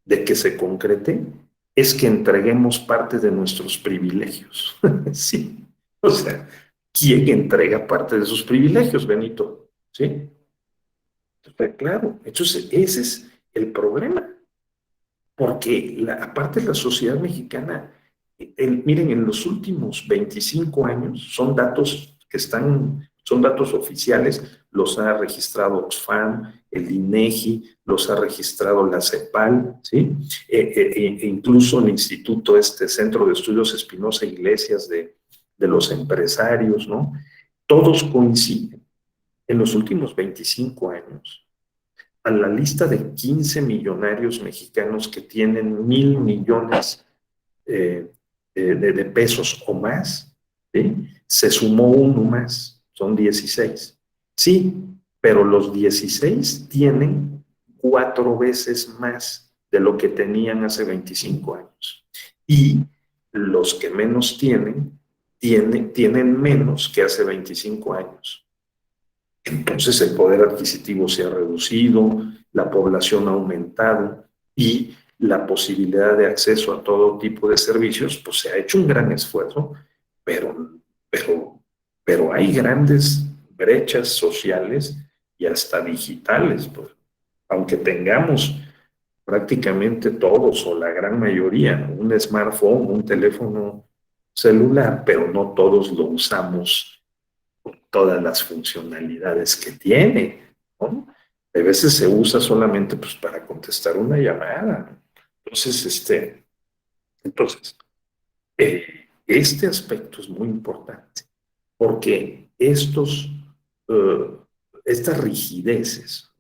de que se concrete, es que entreguemos parte de nuestros privilegios. Sí, o sea, ¿quién entrega parte de sus privilegios, Benito? ¿Sí? Está claro. Entonces, ese es el problema. Porque aparte la sociedad mexicana, miren, en los últimos 25 años, son datos que están Son datos oficiales, los ha registrado Oxfam, el INEGI, los ha registrado la CEPAL, ¿sí? Incluso el Instituto, Centro de Estudios Espinosa Iglesias de los empresarios, ¿no? Todos coinciden. En los últimos 25 años, a la lista de 15 millonarios mexicanos que tienen 1,000 millones de pesos o más, ¿sí? Se sumó uno más, son 16. Sí, pero los 16 tienen 4 veces más de lo que tenían hace 25 años. Y los que menos tienen menos que hace 25 años. Entonces el poder adquisitivo se ha reducido, la población ha aumentado y la posibilidad de acceso a todo tipo de servicios, pues se ha hecho un gran esfuerzo, pero hay grandes brechas sociales y hasta digitales, pues, aunque tengamos prácticamente todos o la gran mayoría un smartphone, un teléfono celular, pero no todos lo usamos todas las funcionalidades que tiene, ¿no? A veces se usa solamente pues, para contestar una llamada. Entonces, este aspecto es muy importante porque estas rigideces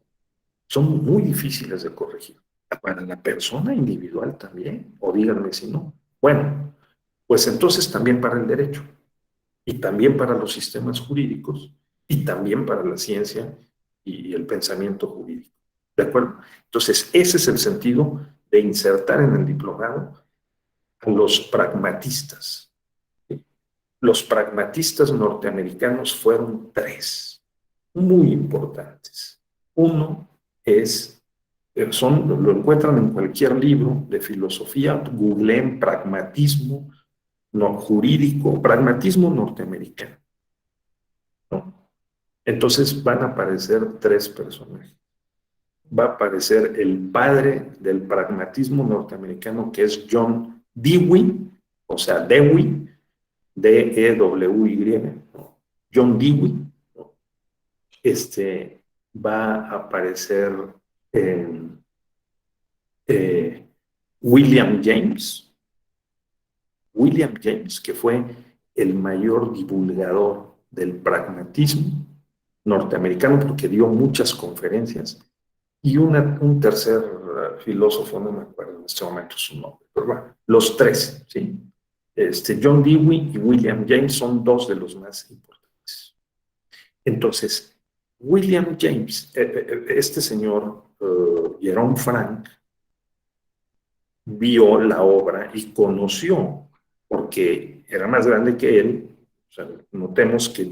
son muy difíciles de corregir. Para la persona individual también, o díganme si no. Bueno, pues entonces también para el derecho. Y también para los sistemas jurídicos, y también para la ciencia y el pensamiento jurídico. ¿De acuerdo? Entonces, ese es el sentido de insertar en el diplomado a los pragmatistas. Los pragmatistas norteamericanos fueron 3, muy importantes. Uno lo encuentran en cualquier libro de filosofía, googleen pragmatismo, jurídico, pragmatismo norteamericano, ¿no? Entonces van a aparecer 3 personajes. Va a aparecer el padre del pragmatismo norteamericano, que es John Dewey, o sea, Dewey, D-E-W-Y, ¿no? John Dewey, ¿no? Va a aparecer William James, que fue el mayor divulgador del pragmatismo norteamericano porque dio muchas conferencias, y un tercer filósofo, no me acuerdo en este momento su nombre, pero bueno, los 3, ¿sí? John Dewey y William James son 2 de los más importantes. Entonces, William James, este señor, Jerome Frank, vio la obra y conoció, porque era más grande que él. O sea, notemos que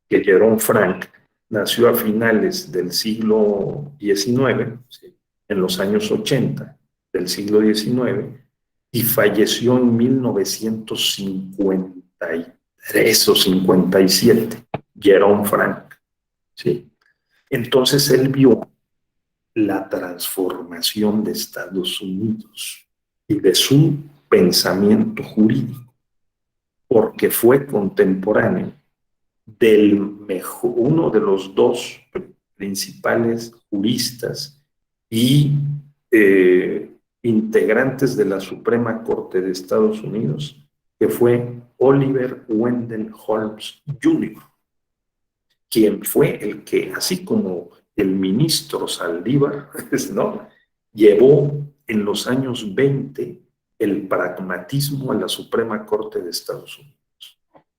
Jerome Frank nació a finales del siglo XIX, ¿sí? En los años 80 del siglo XIX, y falleció en 1953 o 57, Jerome Frank, ¿sí? Entonces él vio la transformación de Estados Unidos y de su pensamiento jurídico, porque fue contemporáneo uno de los 2 principales juristas y integrantes de la Suprema Corte de Estados Unidos, que fue Oliver Wendell Holmes Jr., quien fue el que, así como el ministro Saldívar, ¿no?, llevó en los años 20 el pragmatismo a la Suprema Corte de Estados Unidos.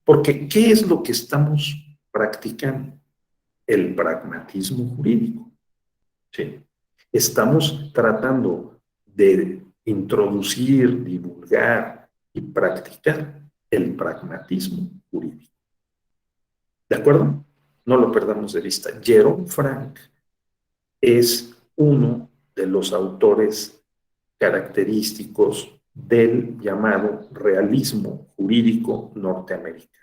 Porque, ¿qué es lo que estamos practicando? El pragmatismo jurídico, ¿sí? Estamos tratando de introducir, divulgar y practicar el pragmatismo jurídico. ¿De acuerdo? No lo perdamos de vista. Jerome Frank es uno de los autores característicos del llamado realismo jurídico norteamericano.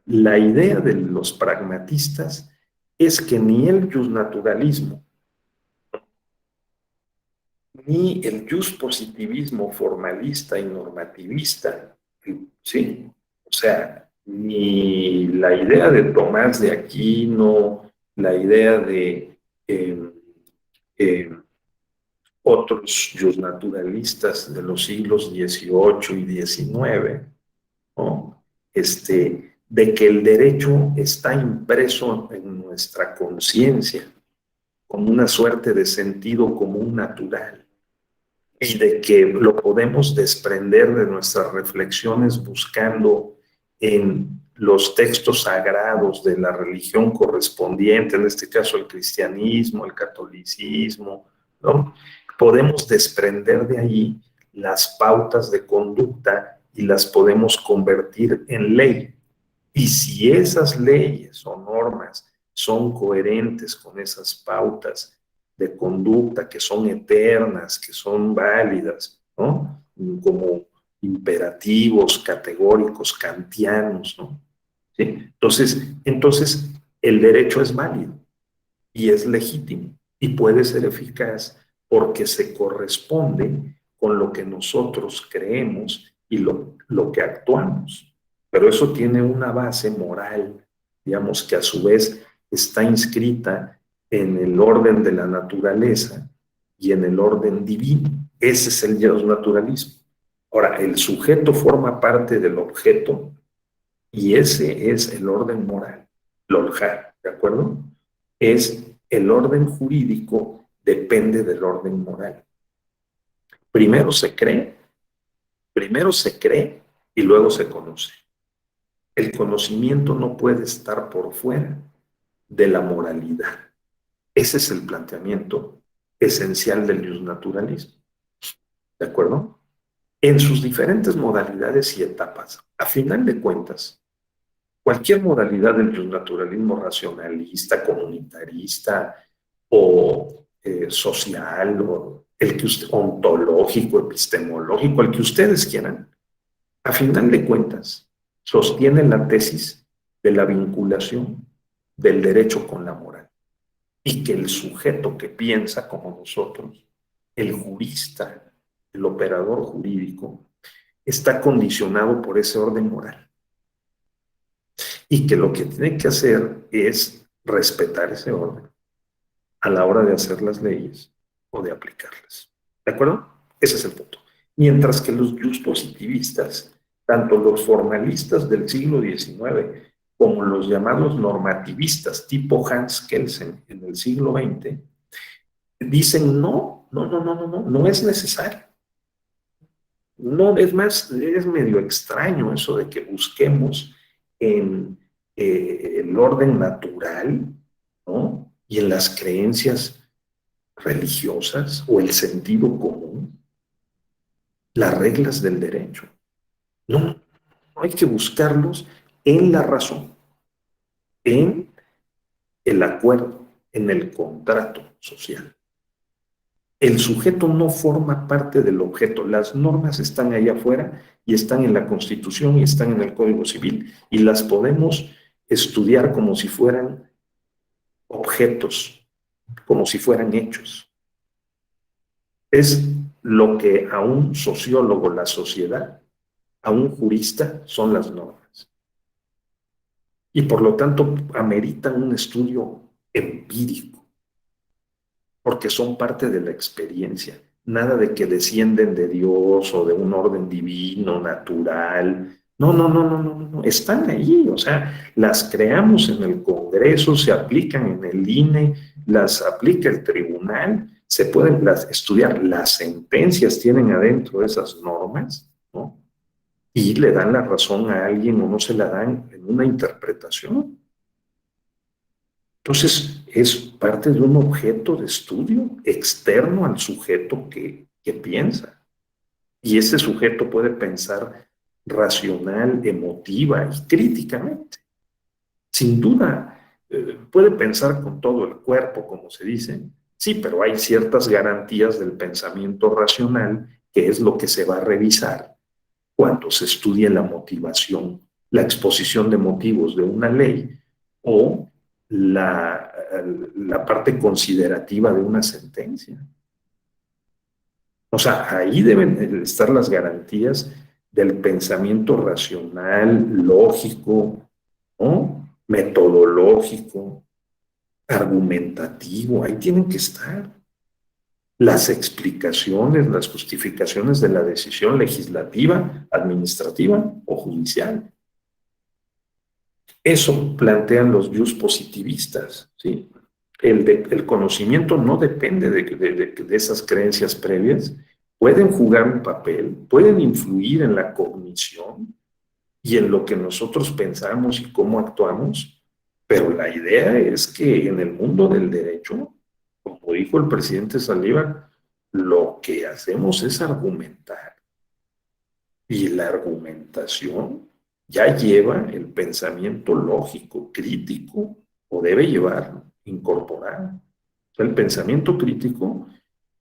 La idea de los pragmatistas es que ni el justnaturalismo ni el justpositivismo formalista y normativista, ¿sí?, O sea, ni la idea de Tomás de Aquino, la idea de eh, otros naturalistas de los siglos XVIII y XIX, ¿no? De que el derecho está impreso en nuestra conciencia como una suerte de sentido común natural y de que lo podemos desprender de nuestras reflexiones buscando en los textos sagrados de la religión correspondiente, en este caso el cristianismo, el catolicismo, ¿no? Podemos desprender de ahí las pautas de conducta y las podemos convertir en ley. Y si esas leyes o normas son coherentes con esas pautas de conducta que son eternas, que son válidas, ¿no? Como imperativos categóricos kantianos, ¿no? ¿Sí? Entonces, el derecho es válido y es legítimo y puede ser eficaz porque se corresponde con lo que nosotros creemos y lo que actuamos. Pero eso tiene una base moral, digamos, que a su vez está inscrita en el orden de la naturaleza y en el orden divino. Ese es el naturalismo. Ahora, el sujeto forma parte del objeto y ese es el orden moral, l'olja, ¿de acuerdo? Es el orden jurídico, depende del orden moral. Primero se cree y luego se conoce. El conocimiento no puede estar por fuera de la moralidad. Ese es el planteamiento esencial del justnaturalismo. ¿De acuerdo? En sus diferentes modalidades y etapas. A final de cuentas, cualquier modalidad del justnaturalismo racionalista, comunitarista o social, o el que ontológico, epistemológico, el que ustedes quieran, a final de cuentas, sostiene la tesis de la vinculación del derecho con la moral y que el sujeto que piensa como nosotros, el jurista, el operador jurídico, está condicionado por ese orden moral y que lo que tiene que hacer es respetar ese orden a la hora de hacer las leyes o de aplicarlas. ¿De acuerdo? Ese es el punto. Mientras que los positivistas, tanto los formalistas del siglo XIX como los llamados normativistas tipo Hans Kelsen en el siglo XX, dicen no es necesario. No, es más, es medio extraño eso de que busquemos en el orden natural, ¿no? Y en las creencias religiosas o el sentido común, las reglas del derecho. No hay que buscarlos en la razón, en el acuerdo, en el contrato social. El sujeto no forma parte del objeto. Las normas están allá afuera y están en la Constitución y están en el Código Civil y las podemos estudiar como si fueran objetos, como si fueran hechos. Es lo que a un sociólogo, la sociedad, a un jurista, son las normas. Y por lo tanto ameritan un estudio empírico, porque son parte de la experiencia. Nada de que descienden de Dios o de un orden divino, natural. No. Están ahí, o sea, las creamos en el Congreso, se aplican en el INE, las aplica el tribunal, se pueden estudiar. Las sentencias tienen adentro esas normas, ¿no? Y le dan la razón a alguien o no se la dan en una interpretación. Entonces, es parte de un objeto de estudio externo al sujeto que piensa. Y ese sujeto puede pensar racional, emotiva y críticamente. Sin duda, puede pensar con todo el cuerpo, como se dice. Sí, pero hay ciertas garantías del pensamiento racional, que es lo que se va a revisar cuando se estudia la motivación, la exposición de motivos de una ley o la parte considerativa de una sentencia. O sea, ahí deben estar las garantías del pensamiento racional, lógico, ¿no? Metodológico, argumentativo, ahí tienen que estar. Las explicaciones, las justificaciones de la decisión legislativa, administrativa o judicial. Eso plantean los jus positivistas, ¿sí? El conocimiento no depende de esas creencias previas, pueden jugar un papel, pueden influir en la cognición y en lo que nosotros pensamos y cómo actuamos, pero la idea es que en el mundo del derecho, como dijo el presidente Saldívar, lo que hacemos es argumentar. Y la argumentación ya lleva el pensamiento lógico, crítico, o debe llevarlo, incorporar. El pensamiento crítico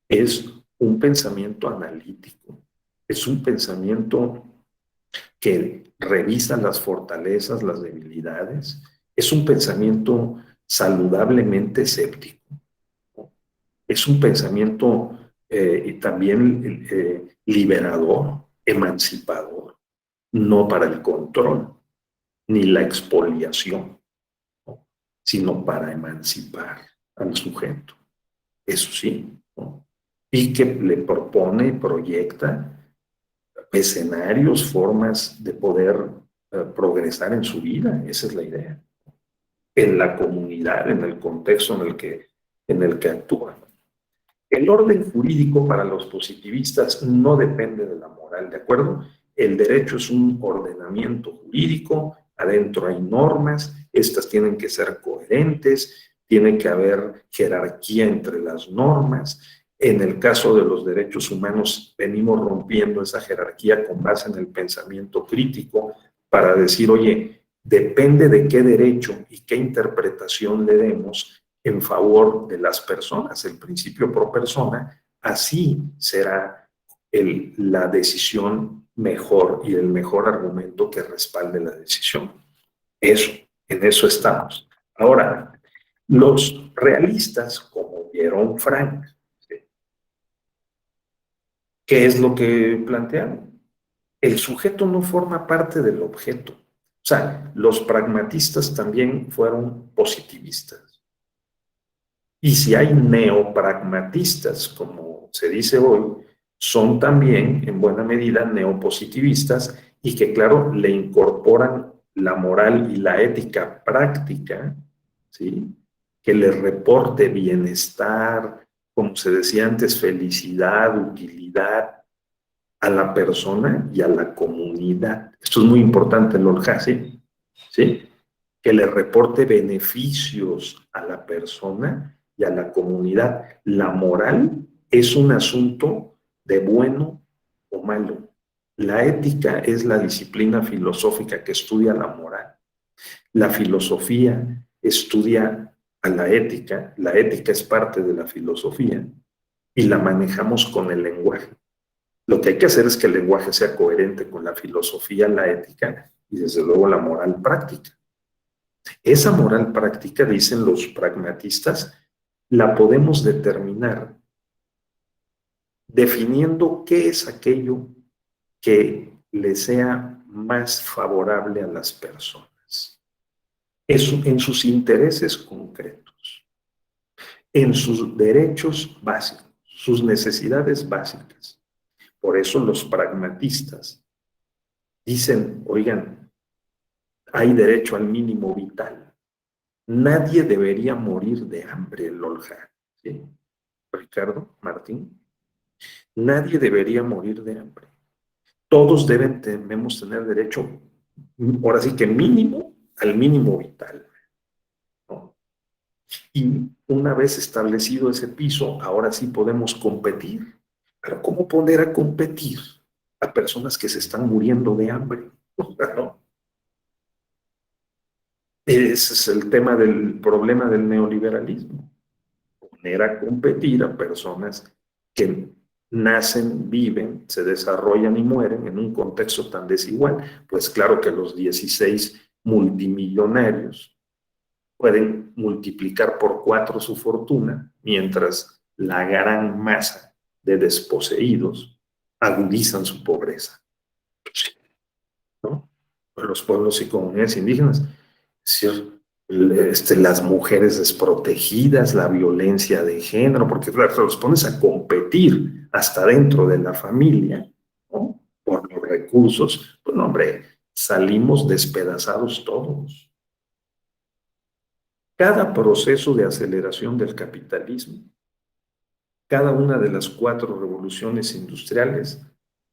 es un pensamiento analítico, es un pensamiento que revisa las fortalezas, las debilidades, es un pensamiento saludablemente escéptico, ¿no? Es un pensamiento también liberador, emancipador, no para el control ni la expoliación, ¿no? Sino para emancipar al sujeto, eso sí, ¿no? Y que le propone, proyecta escenarios, formas de poder progresar en su vida, esa es la idea, en la comunidad, en el contexto en el que actúa. El orden jurídico para los positivistas no depende de la moral, ¿de acuerdo? El derecho es un ordenamiento jurídico, adentro hay normas, estas tienen que ser coherentes, tiene que haber jerarquía entre las normas. En el caso de los derechos humanos, venimos rompiendo esa jerarquía con base en el pensamiento crítico para decir, oye, depende de qué derecho y qué interpretación le demos en favor de las personas, el principio pro persona, así será la decisión mejor y el mejor argumento que respalde la decisión. Eso, en eso estamos. Ahora, los realistas, como vieron Frank, ¿sí? ¿Qué es lo que plantearon? El sujeto no forma parte del objeto. O sea, los pragmatistas también fueron positivistas. Y si hay neopragmatistas, como se dice hoy, son también en buena medida neopositivistas y que, claro, le incorporan la moral y la ética práctica, ¿sí? Que le reporte bienestar, como se decía antes, felicidad, utilidad a la persona y a la comunidad. Esto es muy importante, Lord Hussey, ¿sí? Que le reporte beneficios a la persona y a la comunidad. La moral es un asunto de bueno o malo. La ética es la disciplina filosófica que estudia la moral. La filosofía estudia a la ética es parte de la filosofía y la manejamos con el lenguaje. Lo que hay que hacer es que el lenguaje sea coherente con la filosofía, la ética y desde luego la moral práctica. Esa moral práctica, dicen los pragmatistas, la podemos determinar definiendo qué es aquello que le sea más favorable a las personas. Eso en sus intereses concretos, en sus derechos básicos, sus necesidades básicas. Por eso los pragmatistas dicen, oigan, hay derecho al mínimo vital. Nadie debería morir de hambre, Lolja, ¿sí? Ricardo, Martín. Nadie debería morir de hambre. Todos debemos tener derecho, ahora sí que mínimo, al mínimo vital, ¿no? Y una vez establecido ese piso, ahora sí podemos competir. Pero ¿cómo poner a competir a personas que se están muriendo de hambre? ¿No? Ese es el tema del problema del neoliberalismo. Poner a competir a personas que nacen, viven, se desarrollan y mueren en un contexto tan desigual. Pues claro que los 16 multimillonarios pueden multiplicar por 4 su fortuna, mientras la gran masa de desposeídos agudizan su pobreza. ¿no? Los pueblos y comunidades indígenas. Es decir, las mujeres desprotegidas, la violencia de género, porque claro, los pones a competir hasta dentro de la familia, ¿no? Por los recursos, pues no, hombre, salimos despedazados todos. Cada proceso de aceleración del capitalismo, cada una de las 4 revoluciones industriales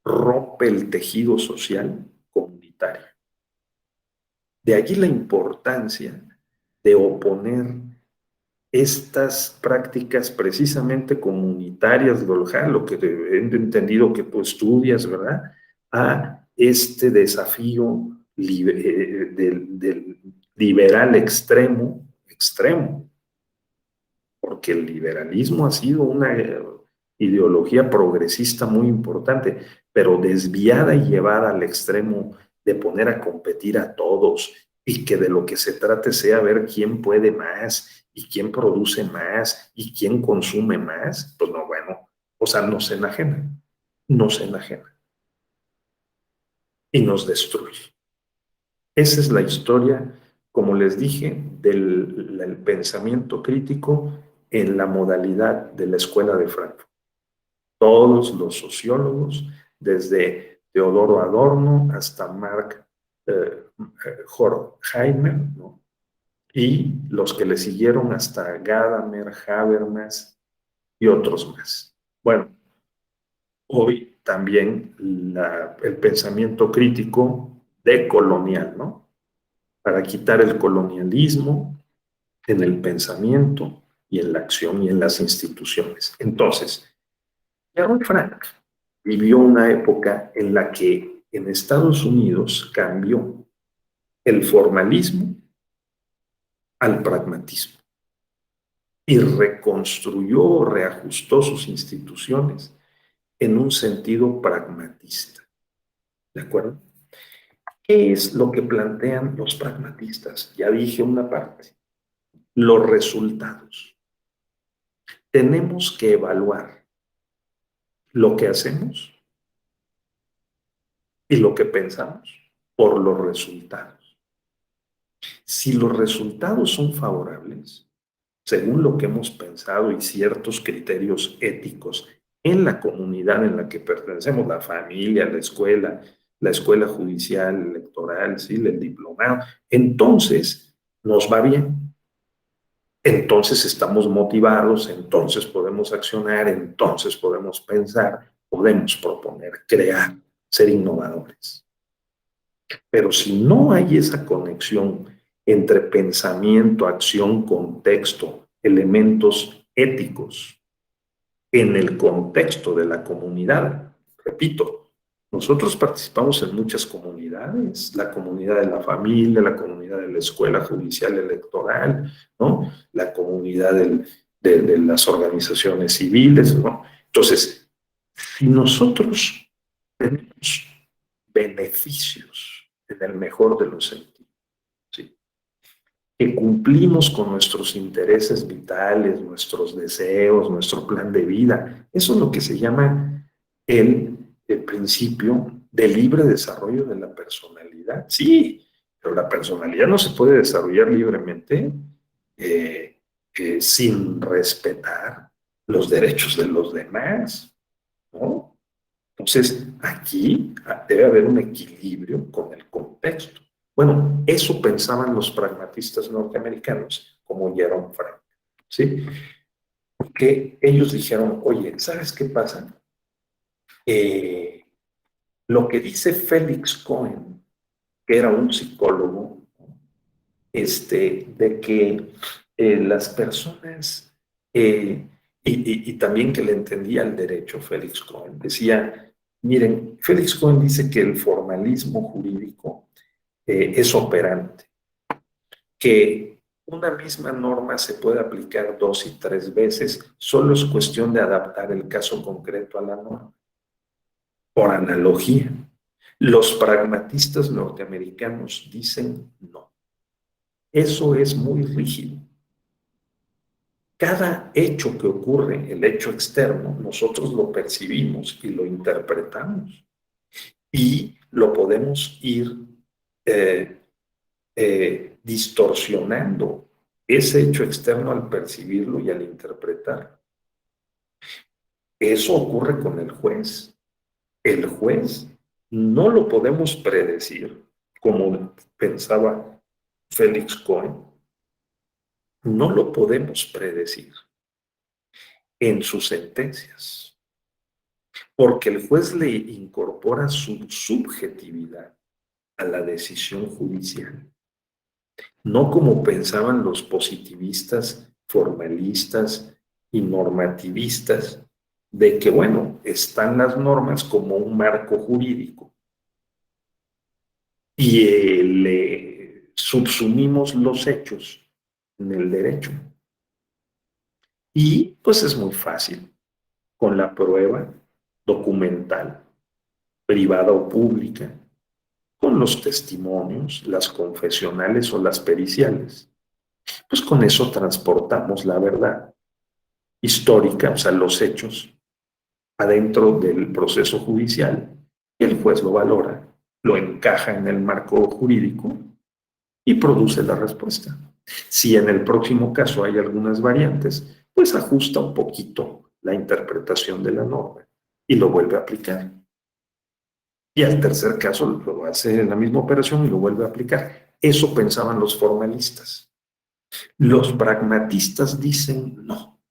rompe el tejido social comunitario. De allí la importancia de oponer estas prácticas precisamente comunitarias, lo que he entendido que tú estudias, ¿verdad? A este desafío del liberal extremo, porque el liberalismo ha sido una ideología progresista muy importante, pero desviada y llevada al extremo de poner a competir a todos y que de lo que se trate sea ver quién puede más y quién produce más y quién consume más, pues no, bueno, o sea, nos enajena y nos destruye. Esa es la historia, como les dije, del pensamiento crítico en la modalidad de la Escuela de Frankfurt. Todos los sociólogos, desde Teodoro Adorno hasta Mark Horkheimer, ¿no? Y los que le siguieron hasta Gadamer, Habermas y otros más. Bueno, hoy también el pensamiento crítico decolonial, ¿no? Para quitar el colonialismo en el pensamiento y en la acción y en las instituciones. Entonces, Yaron Frank vivió una época en la que en Estados Unidos cambió el formalismo al pragmatismo y reconstruyó, reajustó sus instituciones en un sentido pragmatista. ¿De acuerdo? ¿Qué es lo que plantean los pragmatistas? Ya dije una parte. Los resultados. Tenemos que evaluar lo que hacemos y lo que pensamos por los resultados. Si los resultados son favorables, según lo que hemos pensado y ciertos criterios éticos en la comunidad en la que pertenecemos, la familia, la escuela judicial, electoral, ¿sí? El diplomado, entonces nos va bien. Entonces estamos motivados, entonces podemos accionar, entonces podemos pensar, podemos proponer, crear, ser innovadores. Pero si no hay esa conexión entre pensamiento, acción, contexto, elementos éticos en el contexto de la comunidad, repito, nosotros participamos en muchas comunidades, la comunidad de la familia, la comunidad de la escuela judicial electoral, ¿no? La comunidad de las organizaciones civiles, ¿no? Entonces, si nosotros tenemos beneficios en el mejor de los sentidos, ¿sí? Que cumplimos con nuestros intereses vitales, nuestros deseos, nuestro plan de vida, eso es lo que se llama el principio de libre desarrollo de la personalidad. Sí, pero la personalidad no se puede desarrollar libremente sin respetar los derechos de los demás, ¿no? Entonces, aquí debe haber un equilibrio con el contexto. Bueno, eso pensaban los pragmatistas norteamericanos, como Yaron Frank, ¿sí? Porque ellos dijeron, oye, ¿sabes qué pasa? Lo que dice Félix Cohen, que era un psicólogo, de que las personas, y también que le entendía el derecho Félix Cohen, decía, miren, Félix Cohen dice que el formalismo jurídico es operante, que una misma norma se puede aplicar 2 y 3 veces, solo es cuestión de adaptar el caso concreto a la norma. Por analogía, los pragmatistas norteamericanos dicen no. Eso es muy rígido. Cada hecho que ocurre, el hecho externo, nosotros lo percibimos y lo interpretamos. y lo podemos ir eh, distorsionando ese hecho externo al percibirlo y al interpretar. Eso ocurre con el juez. El juez no lo podemos predecir, como pensaba Félix Cohen, no lo podemos predecir en sus sentencias, porque el juez le incorpora su subjetividad a la decisión judicial, no como pensaban los positivistas, formalistas y normativistas, de que, bueno, están las normas como un marco jurídico y le subsumimos los hechos en el derecho. Y pues es muy fácil, con la prueba documental, privada o pública, con los testimonios, las confesionales o las periciales. Pues con eso transportamos la verdad histórica, o sea, los hechos, adentro del proceso judicial, y el juez lo valora, lo encaja en el marco jurídico y produce la respuesta. Si en el próximo caso hay algunas variantes, pues ajusta un poquito la interpretación de la norma y lo vuelve a aplicar. Y al tercer caso lo hace en la misma operación y lo vuelve a aplicar. Eso pensaban los formalistas. Los pragmatistas dicen no,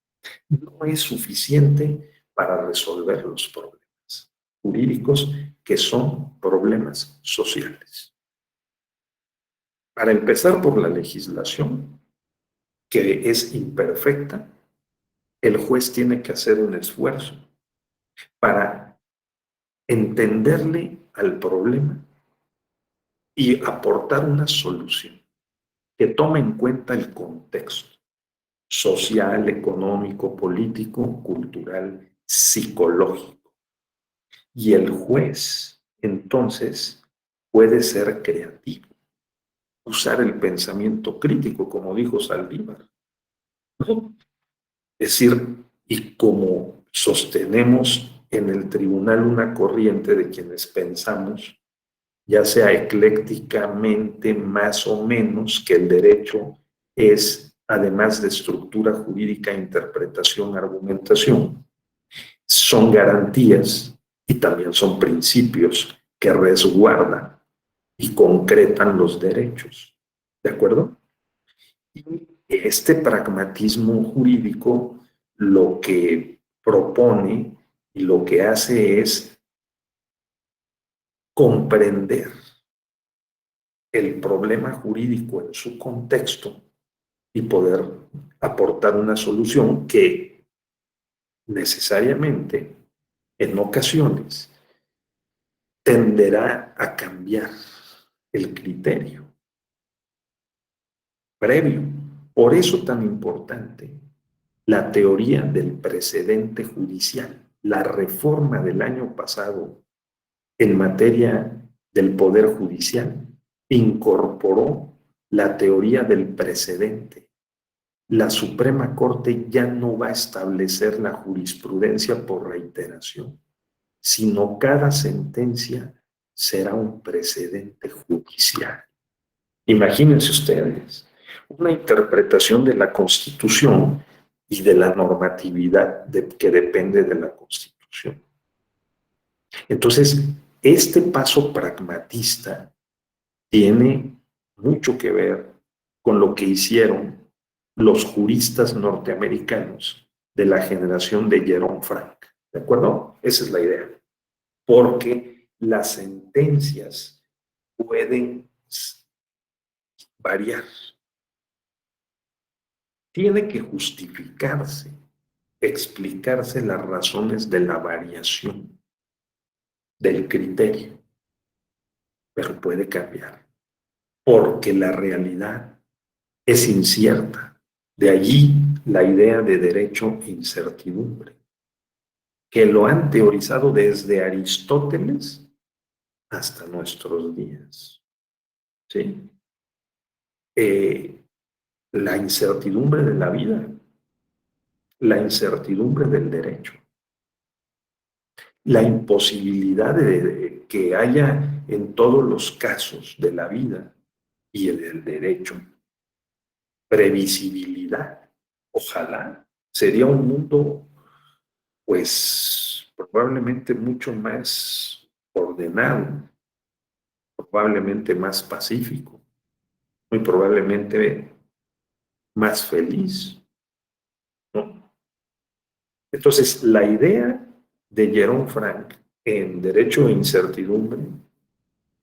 no es suficiente para resolver los problemas jurídicos que son problemas sociales. Para empezar por la legislación, que es imperfecta, el juez tiene que hacer un esfuerzo para entenderle al problema y aportar una solución que tome en cuenta el contexto social, económico, político, cultural, psicológico. Y el juez, entonces, puede ser creativo, usar el pensamiento crítico, como dijo Saldívar, ¿no? Es decir, y como sostenemos en el tribunal una corriente de quienes pensamos, ya sea eclécticamente más o menos, que el derecho es, además de estructura jurídica, interpretación, argumentación, son garantías y también son principios que resguardan y concretan los derechos. ¿De acuerdo? Y este pragmatismo jurídico lo que propone y lo que hace es comprender el problema jurídico en su contexto y poder aportar una solución que necesariamente, en ocasiones, tenderá a cambiar el criterio previo. Por eso tan importante la teoría del precedente judicial, la reforma del año pasado en materia del Poder Judicial incorporó la teoría del precedente. La Suprema Corte ya no va a establecer la jurisprudencia por reiteración, sino cada sentencia será un precedente judicial. Imagínense ustedes, una interpretación de la Constitución y de la normatividad que depende de la Constitución. Entonces, este paso pragmatista tiene mucho que ver con lo que hicieron los juristas norteamericanos de la generación de Jerome Frank. ¿De acuerdo? Esa es la idea. Porque las sentencias pueden variar. Tiene que justificarse, explicarse las razones de la variación del criterio, pero puede cambiar, porque la realidad es incierta. De allí la idea de derecho e incertidumbre, que lo han teorizado desde Aristóteles hasta nuestros días. ¿Sí? La incertidumbre de la vida, la incertidumbre del derecho, la imposibilidad de que haya en todos los casos de la vida y del derecho previsibilidad. Ojalá sería un mundo, pues, probablemente mucho más ordenado, probablemente más pacífico, muy probablemente más feliz, ¿no? Entonces, la idea de Jerome Frank en Derecho e Incertidumbre,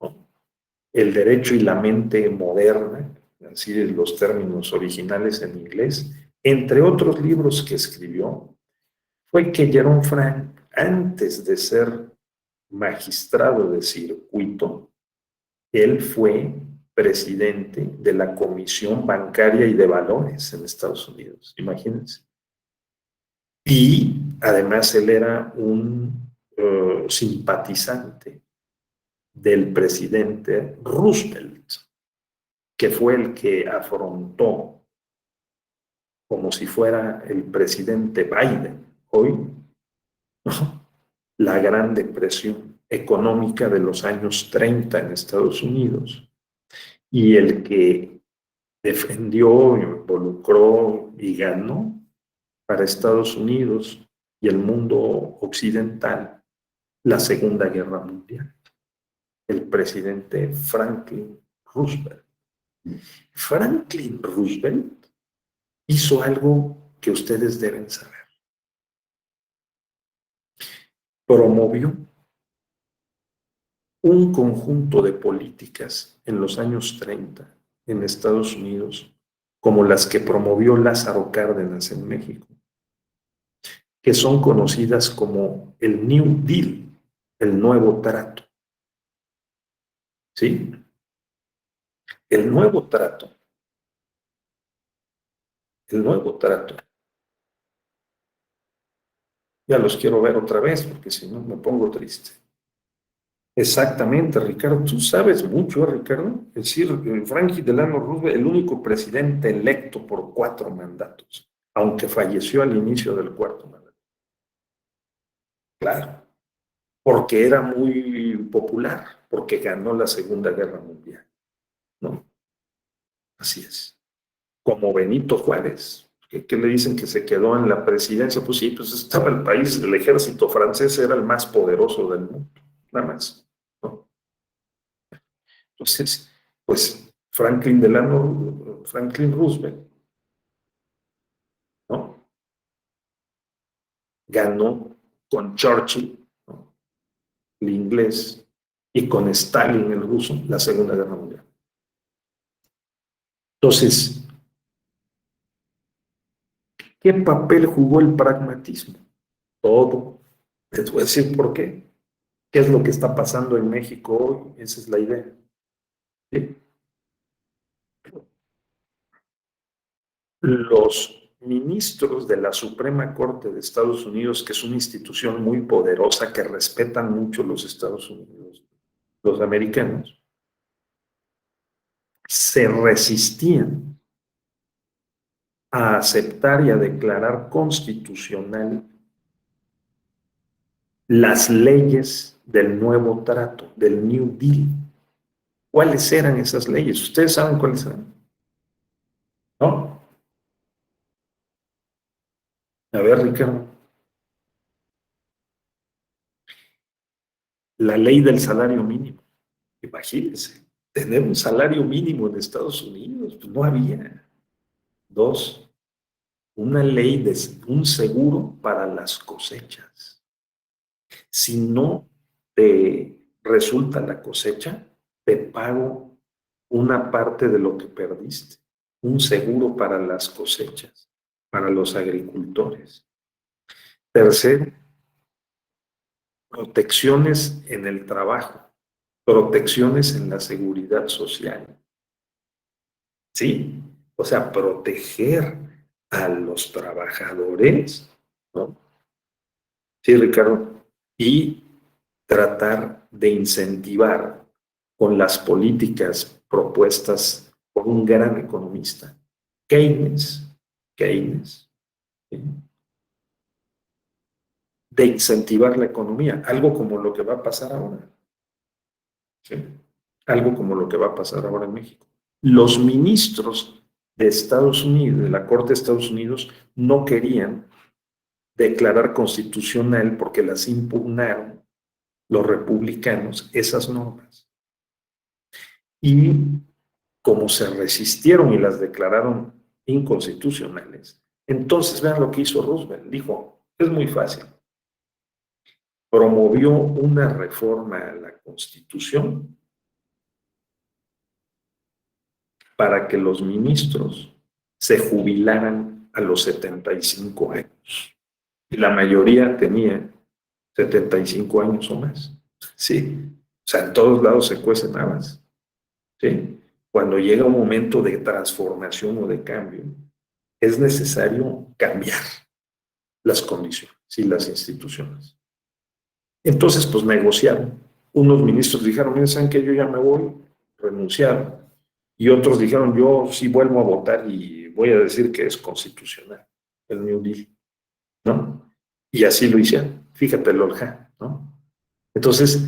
¿no? El derecho y la mente moderna, así es los términos originales en inglés, entre otros libros que escribió, fue que Jerome Frank, antes de ser magistrado de circuito, él fue presidente de la Comisión Bancaria y de Valores en Estados Unidos, imagínense. Y además él era un simpatizante del presidente Roosevelt, que fue el que afrontó, como si fuera el presidente Biden hoy, ¿no?, la Gran Depresión económica de los años 30 en Estados Unidos, y el que defendió, involucró y ganó para Estados Unidos y el mundo occidental la Segunda Guerra Mundial, el presidente Franklin Roosevelt. Franklin Roosevelt hizo algo que ustedes deben saber. Promovió un conjunto de políticas en los años 30 en Estados Unidos, como las que promovió Lázaro Cárdenas en México, que son conocidas como el New Deal, el nuevo trato. ¿Sí? El nuevo trato. El nuevo trato. Ya los quiero ver otra vez, porque si no me pongo triste. Exactamente, Ricardo. Tú sabes mucho, Ricardo. Es decir, Franklin Delano Roosevelt, el único presidente electo por 4 mandatos, aunque falleció al inicio del 4º mandato. Claro, porque era muy popular, porque ganó la Segunda Guerra Mundial, ¿no? Así es. Como Benito Juárez, que le dicen que se quedó en la presidencia. Pues sí, pues estaba el país, el ejército francés era el más poderoso del mundo, nada más, ¿no? Entonces, pues Franklin Roosevelt, ¿no?, ganó con Churchill, ¿no?, el inglés, y con Stalin, el ruso, la Segunda Guerra Mundial. Entonces, ¿qué papel jugó el pragmatismo? Todo. Les voy a decir por qué. ¿Qué es lo que está pasando en México hoy? Esa es la idea. ¿Sí? Los ministros de la Suprema Corte de Estados Unidos, que es una institución muy poderosa que respetan mucho los Estados Unidos, los americanos, se resistían a aceptar y a declarar constitucional las leyes del nuevo trato, del New Deal. ¿Cuáles eran esas leyes? ¿Ustedes saben cuáles eran? ¿No? A ver, Ricardo. La ley del salario mínimo. Imagínense, tener un salario mínimo en Estados Unidos, pues no había. 2, una ley de un seguro para las cosechas. Si no te resulta la cosecha, te pago una parte de lo que perdiste. Un seguro para las cosechas, para los agricultores. Tercero, protecciones en el trabajo, protecciones en la seguridad social. ¿Sí? O sea, proteger a los trabajadores, ¿no? Sí, Ricardo. Y tratar de incentivar con las políticas propuestas por un gran economista, Keynes, ¿sí?, de incentivar la economía, algo como lo que va a pasar ahora. ¿Sí? Algo como lo que va a pasar ahora en México. Los ministros de Estados Unidos, de la Corte de Estados Unidos, no querían declarar constitucional porque las impugnaron los republicanos esas normas. Y como se resistieron y las declararon inconstitucionales, entonces vean lo que hizo Roosevelt. Dijo, es muy fácil. Promovió una reforma a la Constitución para que los ministros se jubilaran a los 75 años. Y la mayoría tenía 75 años o más. Sí. O sea, en todos lados se cuecen habas. ¿Sí? Cuando llega un momento de transformación o de cambio, es necesario cambiar las condiciones y las instituciones. Entonces, pues negociaron. Unos ministros dijeron, miren, ¿saben qué? Yo ya me voy, renunciaron. Y otros dijeron, yo sí vuelvo a votar y voy a decir que es constitucional el New Deal, ¿no? Y así lo hicieron. Fíjate, Lorja, ¿no? Entonces,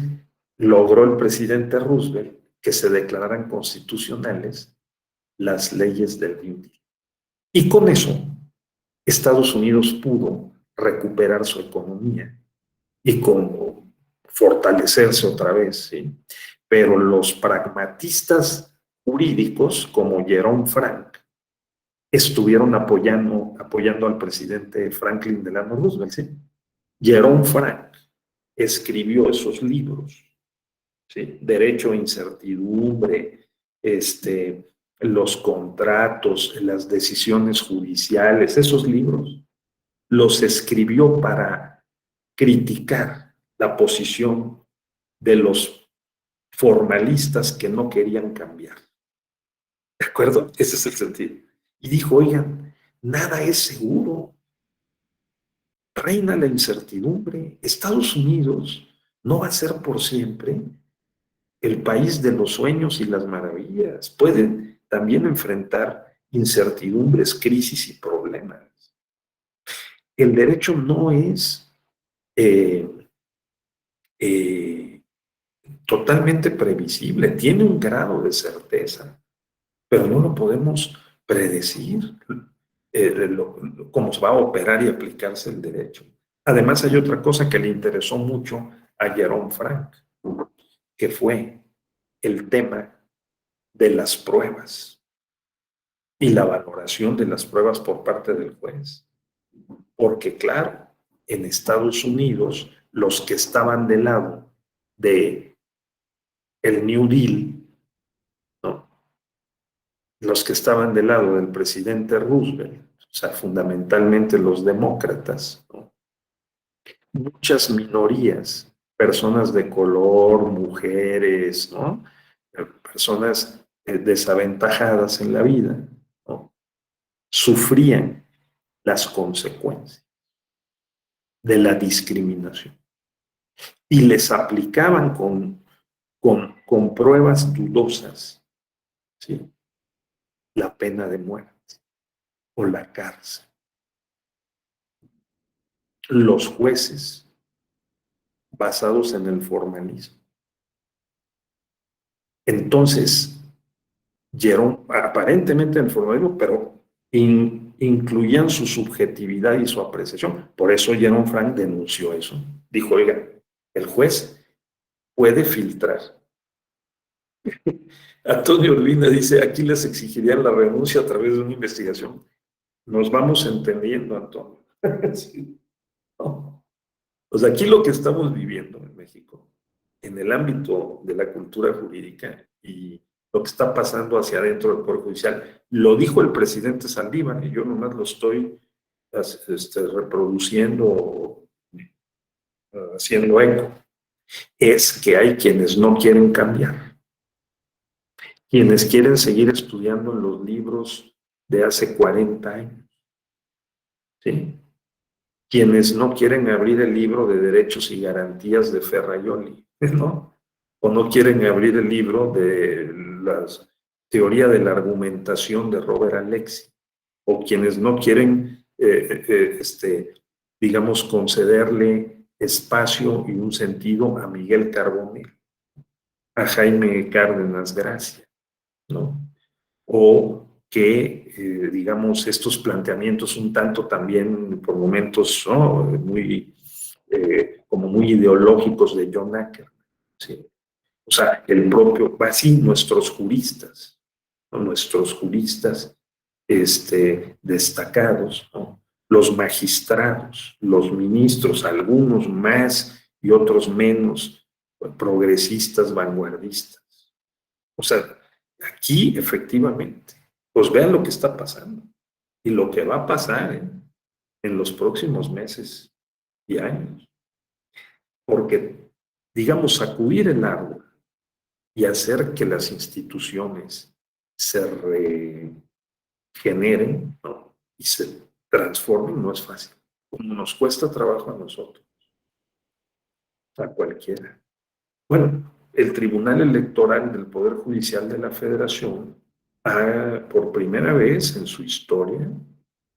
logró el presidente Roosevelt que se declararan constitucionales las leyes del New Deal. Y con eso, Estados Unidos pudo recuperar su economía y como fortalecerse otra vez, ¿sí? Pero los pragmatistas jurídicos, como Jerome Frank, estuvieron apoyando al presidente Franklin Delano Roosevelt, ¿sí? Jerome Frank escribió esos libros, ¿sí? Derecho a incertidumbre, los contratos, las decisiones judiciales, esos libros los escribió para criticar la posición de los formalistas que no querían cambiar. ¿De acuerdo? Ese es el sentido. Y dijo, oigan, nada es seguro. Reina la incertidumbre. Estados Unidos no va a ser por siempre el país de los sueños y las maravillas. Pueden también enfrentar incertidumbres, crisis y problemas. El derecho no es totalmente previsible, tiene un grado de certeza, pero no lo podemos predecir cómo va a operar y aplicarse el derecho. Además, hay otra cosa que le interesó mucho a Jerome Frank, que fue el tema de las pruebas y la valoración de las pruebas por parte del juez. Porque, claro, en Estados Unidos, los que estaban del lado de el New Deal, ¿no? Los que estaban del lado del presidente Roosevelt, o sea, fundamentalmente los demócratas, ¿no? Muchas minorías, personas de color, mujeres, ¿no? Personas desaventajadas en la vida, ¿no? Sufrían las consecuencias de la discriminación y les aplicaban con pruebas dudosas, ¿sí? La pena de muerte o la cárcel. Los jueces, basados en el formalismo. Entonces, aparentemente en el formalismo, pero incluían su subjetividad y su apreciación. Por eso Jerome Frank denunció eso. Dijo, oiga, el juez puede filtrar. Antonio Urbina dice, aquí les exigirían la renuncia a través de una investigación. Nos vamos entendiendo, Antonio. Sí. No. Pues aquí lo que estamos viviendo en México, en el ámbito de la cultura jurídica y lo que está pasando hacia adentro del Poder Judicial, lo dijo el presidente Saldívar y yo nomás lo estoy reproduciendo, haciendo eco, es que hay quienes no quieren cambiar, quienes quieren seguir estudiando los libros de hace 40 años, ¿sí? Quienes no quieren abrir el libro de derechos y garantías de Ferrajoli, ¿no? O no quieren abrir el libro de la teoría de la argumentación de Robert Alexi, o quienes no quieren digamos, concederle espacio y un sentido a Miguel Carbonell, a Jaime Cárdenas Gracia, ¿no? O que, digamos, estos planteamientos un tanto también por momentos, ¿no?, muy, como muy ideológicos de John Ackerman, ¿sí? O sea, el propio, así nuestros juristas, ¿no?, nuestros juristas destacados, ¿no?, los magistrados, los ministros, algunos más y otros menos progresistas, vanguardistas. O sea, aquí efectivamente, pues vean lo que está pasando y lo que va a pasar en los próximos meses y años. Porque, digamos, sacudir el árbol y hacer que las instituciones se regeneren, ¿no?, y se transformen no es fácil. Como nos cuesta trabajo a nosotros, a cualquiera. Bueno, el Tribunal Electoral del Poder Judicial de la Federación ha, por primera vez en su historia,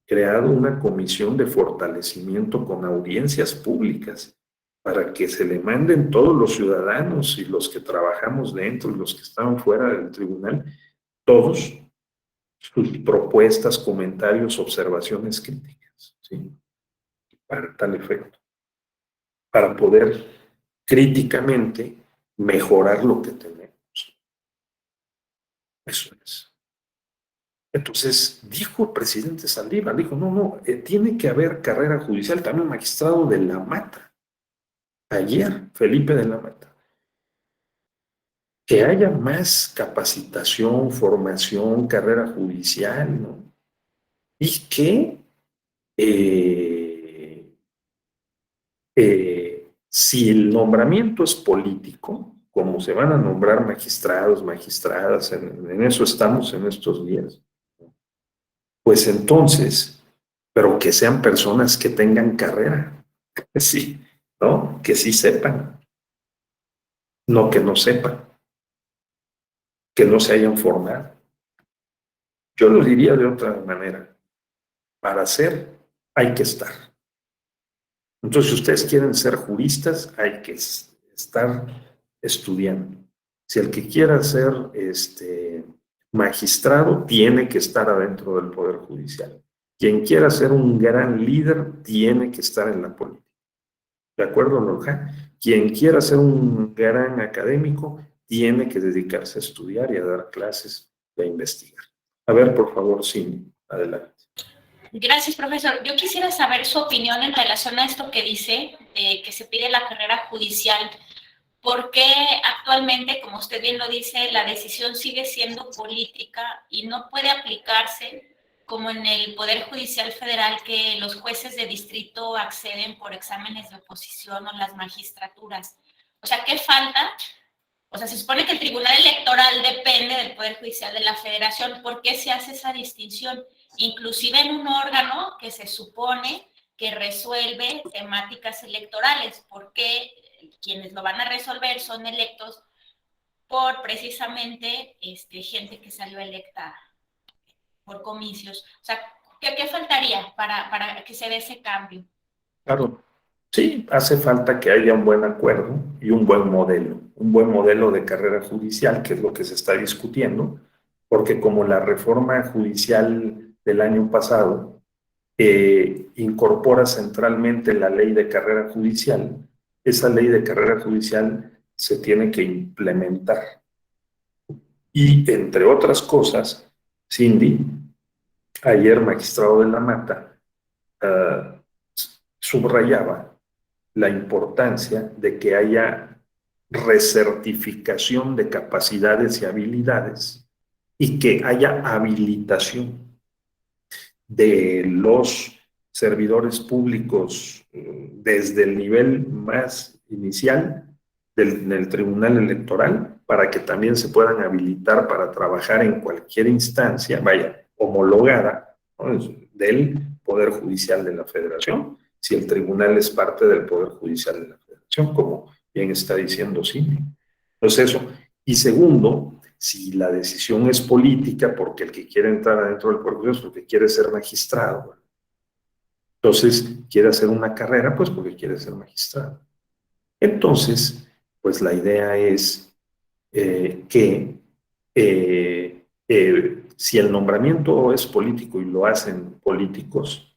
creado una comisión de fortalecimiento con audiencias públicas para que se le manden todos los ciudadanos y los que trabajamos dentro y los que están fuera del tribunal, todos sus propuestas, comentarios, observaciones críticas, ¿sí?, para tal efecto, para poder críticamente mejorar lo que tenemos. Eso es. Entonces, dijo el presidente Saldívar, dijo, no, tiene que haber carrera judicial, también magistrado de la Mata. Ayer, Felipe de la Mata. Que haya más capacitación, formación, carrera judicial, ¿no? Y que si el nombramiento es político, como se van a nombrar magistrados, magistradas, en eso estamos en estos días, pues entonces, pero que sean personas que tengan carrera, sí, ¿no? Que sí sepan, no que no sepan, que no se hayan formado. Yo lo diría de otra manera, para ser hay que estar. Entonces, si ustedes quieren ser juristas, hay que estar estudiando. Si el que quiera ser magistrado, tiene que estar adentro del Poder Judicial. Quien quiera ser un gran líder, tiene que estar en la política. ¿De acuerdo, Lorja? Quien quiera ser un gran académico, tiene que dedicarse a estudiar y a dar clases y a investigar. A ver, por favor, Cindy, adelante. Gracias, profesor. Yo quisiera saber su opinión en relación a esto que dice, que se pide la carrera judicial. ¿Por qué actualmente, como usted bien lo dice, la decisión sigue siendo política y no puede aplicarse como en el Poder Judicial Federal, que los jueces de distrito acceden por exámenes de oposición o las magistraturas? O sea, ¿qué falta? O sea, se supone que el Tribunal Electoral depende del Poder Judicial de la Federación. ¿Por qué se hace esa distinción? Inclusive en un órgano que se supone que resuelve temáticas electorales. ¿Por qué quienes lo van a resolver son electos por precisamente gente que salió electa por comicios? O sea, ¿qué faltaría para que se dé ese cambio? Claro, sí, hace falta que haya un buen acuerdo y un buen modelo de carrera judicial, que es lo que se está discutiendo, porque como la reforma judicial del año pasado incorpora centralmente la ley de carrera judicial, esa ley de carrera judicial se tiene que implementar. Y entre otras cosas, Cindy, ayer magistrado de la Mata, subrayaba la importancia de que haya recertificación de capacidades y habilidades y que haya habilitación de los servidores públicos desde el nivel más inicial del Tribunal Electoral para que también se puedan habilitar para trabajar en cualquier instancia, homologada, ¿no?, del Poder Judicial de la Federación, si el tribunal es parte del Poder Judicial de la Federación, como bien está diciendo Cindy. Entonces eso. Y segundo, si la decisión es política, porque el que quiere entrar adentro del Poder Judicial es porque quiere ser magistrado, Entonces, quiere hacer una carrera, pues porque quiere ser magistrado. Entonces, pues la idea es que si el nombramiento es político y lo hacen políticos,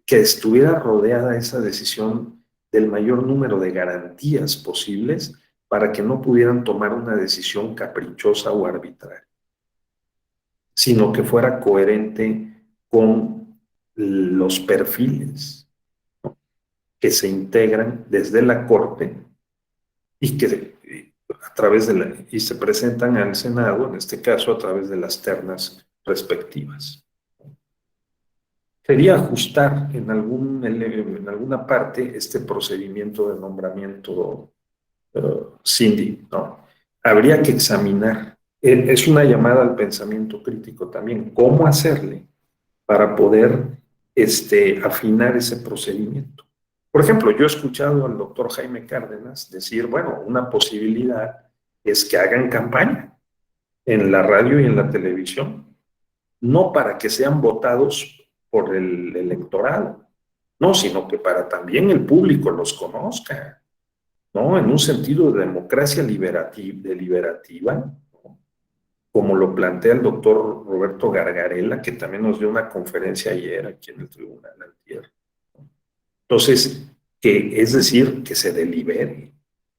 que estuviera rodeada esa decisión del mayor número de garantías posibles para que no pudieran tomar una decisión caprichosa o arbitraria, sino que fuera coherente con los perfiles, ¿no?, que se integran desde la Corte y que a través y se presentan al Senado, en este caso a través de las ternas respectivas. Sería ajustar en alguna parte este procedimiento de nombramiento, Cindy, ¿no? Habría que examinar, es una llamada al pensamiento crítico también, cómo hacerle para poder afinar ese procedimiento. Por ejemplo, yo he escuchado al doctor Jaime Cárdenas decir, bueno, una posibilidad es que hagan campaña en la radio y en la televisión, no para que sean votados por el electorado, no, sino que para también el público los conozca, ¿no? En un sentido de democracia deliberativa, ¿no?, como lo plantea el doctor Roberto Gargarella, que también nos dio una conferencia ayer aquí en el Tribunal Antier. Entonces, es decir, que se delibere,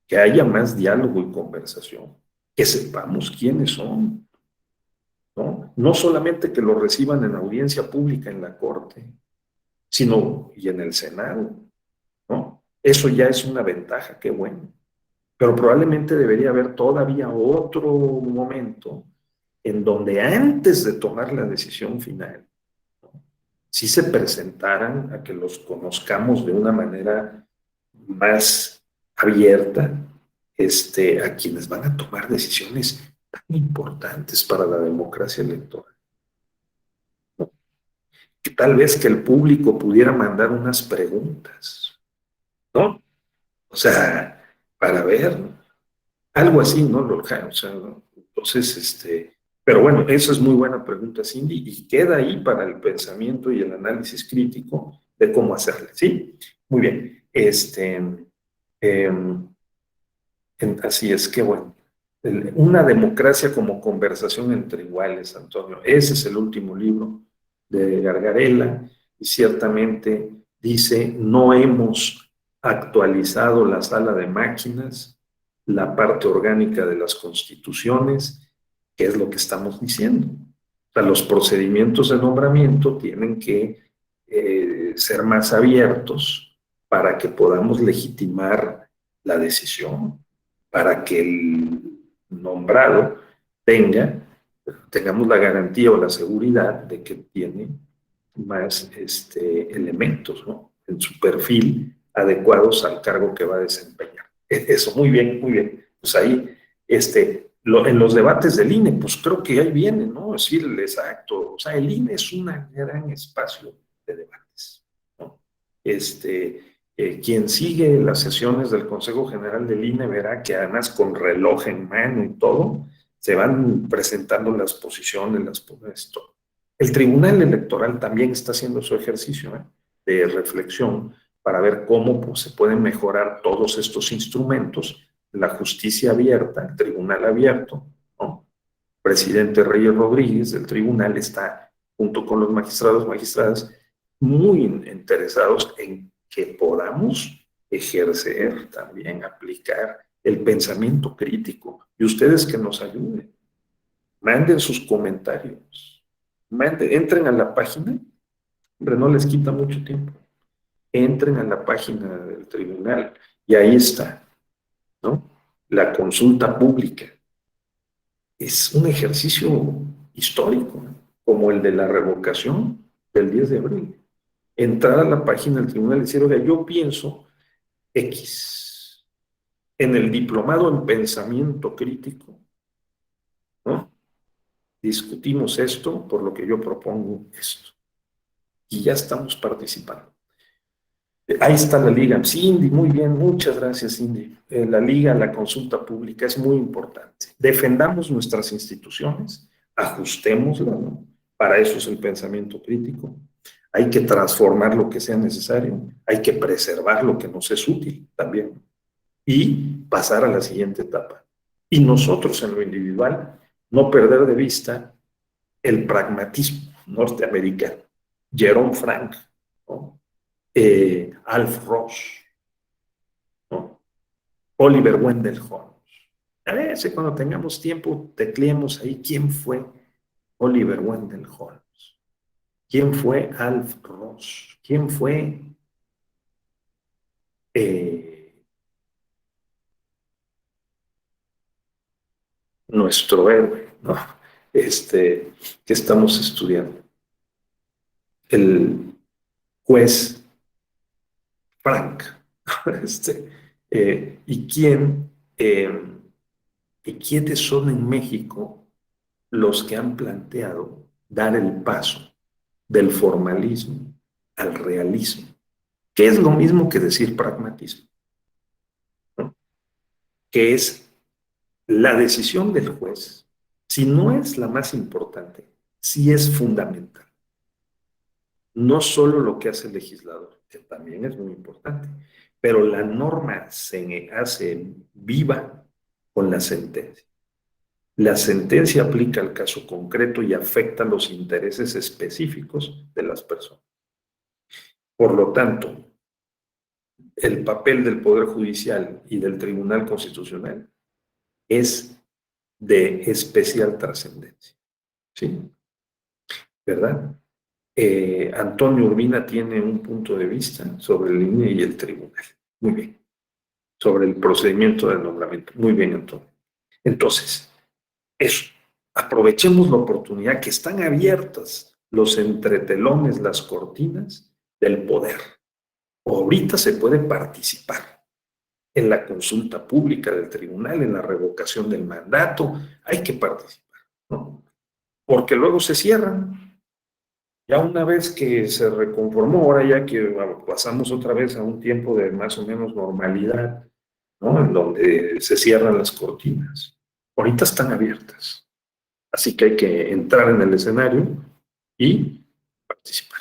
que haya más diálogo y conversación, que sepamos quiénes son, ¿no? No solamente que lo reciban en audiencia pública en la Corte, sino y en el Senado, ¿no? Eso ya es una ventaja, qué bueno. Pero probablemente debería haber todavía otro momento en donde antes de tomar la decisión final, ¿no?, sí se presentaran a que los conozcamos de una manera más abierta, a quienes van a tomar decisiones tan importantes para la democracia electoral. Que tal vez que el público pudiera mandar unas preguntas, ¿no? O sea, para ver, ¿no?, algo así, ¿no, Lorja? O sea, ¿no? Entonces, pero bueno, esa es muy buena pregunta, Cindy, y queda ahí para el pensamiento y el análisis crítico de cómo hacerle, ¿sí? Muy bien. Así es que, bueno, una democracia como conversación entre iguales, Antonio. Ese es el último libro de Gargarella, y ciertamente dice, no hemos actualizado la sala de máquinas, la parte orgánica de las constituciones, que es lo que estamos diciendo. O sea, los procedimientos de nombramiento tienen que ser más abiertos para que podamos legitimar la decisión, para que el nombrado tengamos la garantía o la seguridad de que tiene más elementos, ¿no?, en su perfil adecuados al cargo que va a desempeñar. Eso, muy bien, muy bien. Pues ahí, en los debates del INE, pues creo que ahí viene, ¿no? Es decir, exacto, o sea, el INE es un gran espacio de debates, ¿no? Quien sigue las sesiones del Consejo General del INE verá que además con reloj en mano y todo, se van presentando las posiciones, esto. El Tribunal Electoral también está haciendo su ejercicio de reflexión para ver cómo, pues, se pueden mejorar todos estos instrumentos, la justicia abierta, el tribunal abierto, ¿no? Presidente Reyes Rodríguez del tribunal está, junto con los magistrados, magistradas, muy interesados en que podamos ejercer también, aplicar el pensamiento crítico. Y ustedes que nos ayuden, manden sus comentarios, entren a la página, hombre, no les quita mucho tiempo, entren a la página del tribunal y ahí está, ¿no?, la consulta pública. Es un ejercicio histórico, ¿no?, como el de la revocación del 10 de abril. Entrar a la página del tribunal y decir, oiga, yo pienso X. En el diplomado en pensamiento crítico, ¿no?, discutimos esto, por lo que yo propongo esto. Y ya estamos participando. Ahí está la liga. Cindy, muy bien, muchas gracias, Cindy. La liga, la consulta pública es muy importante. Defendamos nuestras instituciones, ajustémoslas, ¿no? Para eso es el pensamiento crítico. Hay que transformar lo que sea necesario, hay que preservar lo que nos es útil también y pasar a la siguiente etapa. Y nosotros en lo individual, no perder de vista el pragmatismo norteamericano. Jerome Frank, ¿no? Alf Ross, ¿no? Oliver Wendell Holmes. A veces cuando tengamos tiempo, tecleemos ahí quién fue Oliver Wendell Holmes, quién fue Alf Ross, quién fue nuestro héroe, ¿no? Que estamos estudiando. El juez Frank, y quiénes son en México los que han planteado dar el paso del formalismo al realismo, que es lo mismo que decir pragmatismo, ¿no? Que es la decisión del juez, si no es la más importante, sí es fundamental. No solo lo que hace el legislador, que también es muy importante, pero la norma se hace viva con la sentencia. La sentencia aplica al caso concreto y afecta los intereses específicos de las personas. Por lo tanto, el papel del Poder Judicial y del Tribunal Constitucional es de especial trascendencia, ¿sí? ¿Verdad? Antonio Urbina tiene un punto de vista sobre el INE y el tribunal. Muy bien. Sobre el procedimiento de nombramiento. Muy bien, Antonio. Entonces, eso. Aprovechemos la oportunidad que están abiertas los entretelones, las cortinas del poder. Ahorita se puede participar en la consulta pública del tribunal, en la revocación del mandato. Hay que participar, ¿no? Porque luego se cierran. Ya una vez que se reconformó, ahora ya que pasamos otra vez a un tiempo de más o menos normalidad, ¿no? En donde se cierran las cortinas. Ahorita están abiertas. Así que hay que entrar en el escenario y participar.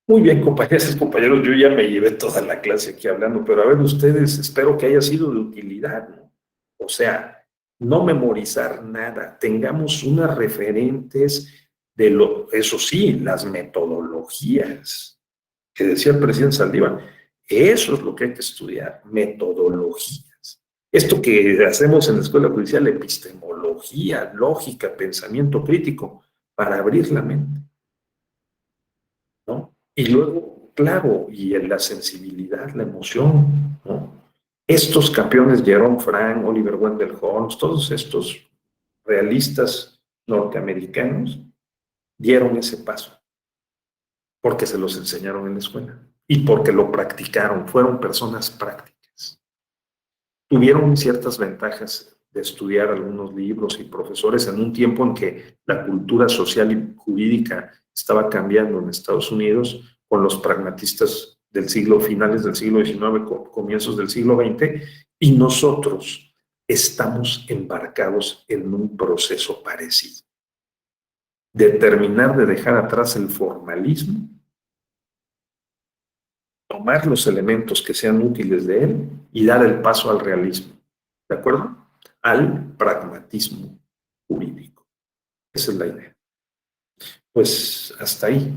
Muy bien, compañeras y compañeros, yo ya me llevé toda la clase aquí hablando, pero a ver ustedes, espero que haya sido de utilidad, ¿no? O sea, no memorizar nada, tengamos unas referentes de eso sí, las metodologías que decía el presidente Saldívar, eso es lo que hay que estudiar, metodologías. Esto que hacemos en la escuela judicial, epistemología, lógica, pensamiento crítico, para abrir la mente, ¿no? Y luego, claro, y en la sensibilidad, la emoción, ¿no? Estos campeones, Jerome Frank, Oliver Wendell Holmes, todos estos realistas norteamericanos, dieron ese paso porque se los enseñaron en la escuela y porque lo practicaron, fueron personas prácticas. Tuvieron ciertas ventajas de estudiar algunos libros y profesores en un tiempo en que la cultura social y jurídica estaba cambiando en Estados Unidos con los pragmatistas del finales del siglo XIX, comienzos del siglo XX, y nosotros estamos embarcados en un proceso parecido. De terminar de dejar atrás el formalismo, tomar los elementos que sean útiles de él y dar el paso al realismo, ¿de acuerdo? Al pragmatismo jurídico. Esa es la idea. Pues hasta ahí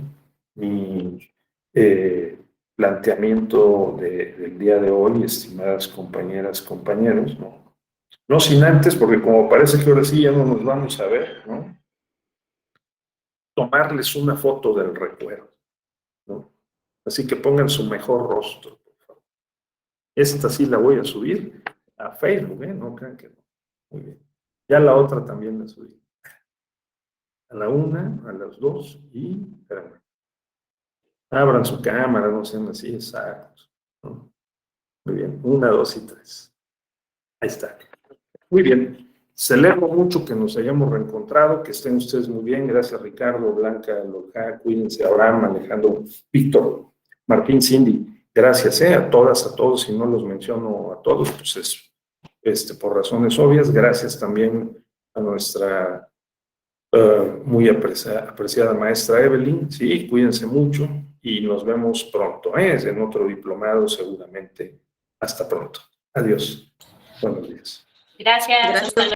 mi planteamiento del día de hoy, estimadas compañeras, compañeros, ¿no? No sin antes, porque como parece que ahora sí ya no nos vamos a ver, ¿no? Tomarles una foto del recuerdo, ¿no? Así que pongan su mejor rostro, por favor. Esta sí la voy a subir a Facebook, ¿eh? No crean que no. Muy bien. Ya la otra también la subí. A la 1, a las 2 y... Espérame. Abran su cámara, no sean así exactos, ¿no? Muy bien. 1, 2 y 3. Ahí está. Muy bien. Celebro mucho que nos hayamos reencontrado, que estén ustedes muy bien. Gracias, Ricardo, Blanca, Lorja, cuídense, Abraham, Alejandro, Víctor, Martín, Cindy. Gracias a todas, a todos. Si no los menciono a todos, pues es por razones obvias. Gracias también a nuestra Muy apreciada maestra Evelyn, sí, cuídense mucho y nos vemos pronto, en otro diplomado seguramente. Hasta pronto. Adiós. Buenos días. Gracias. Gracias.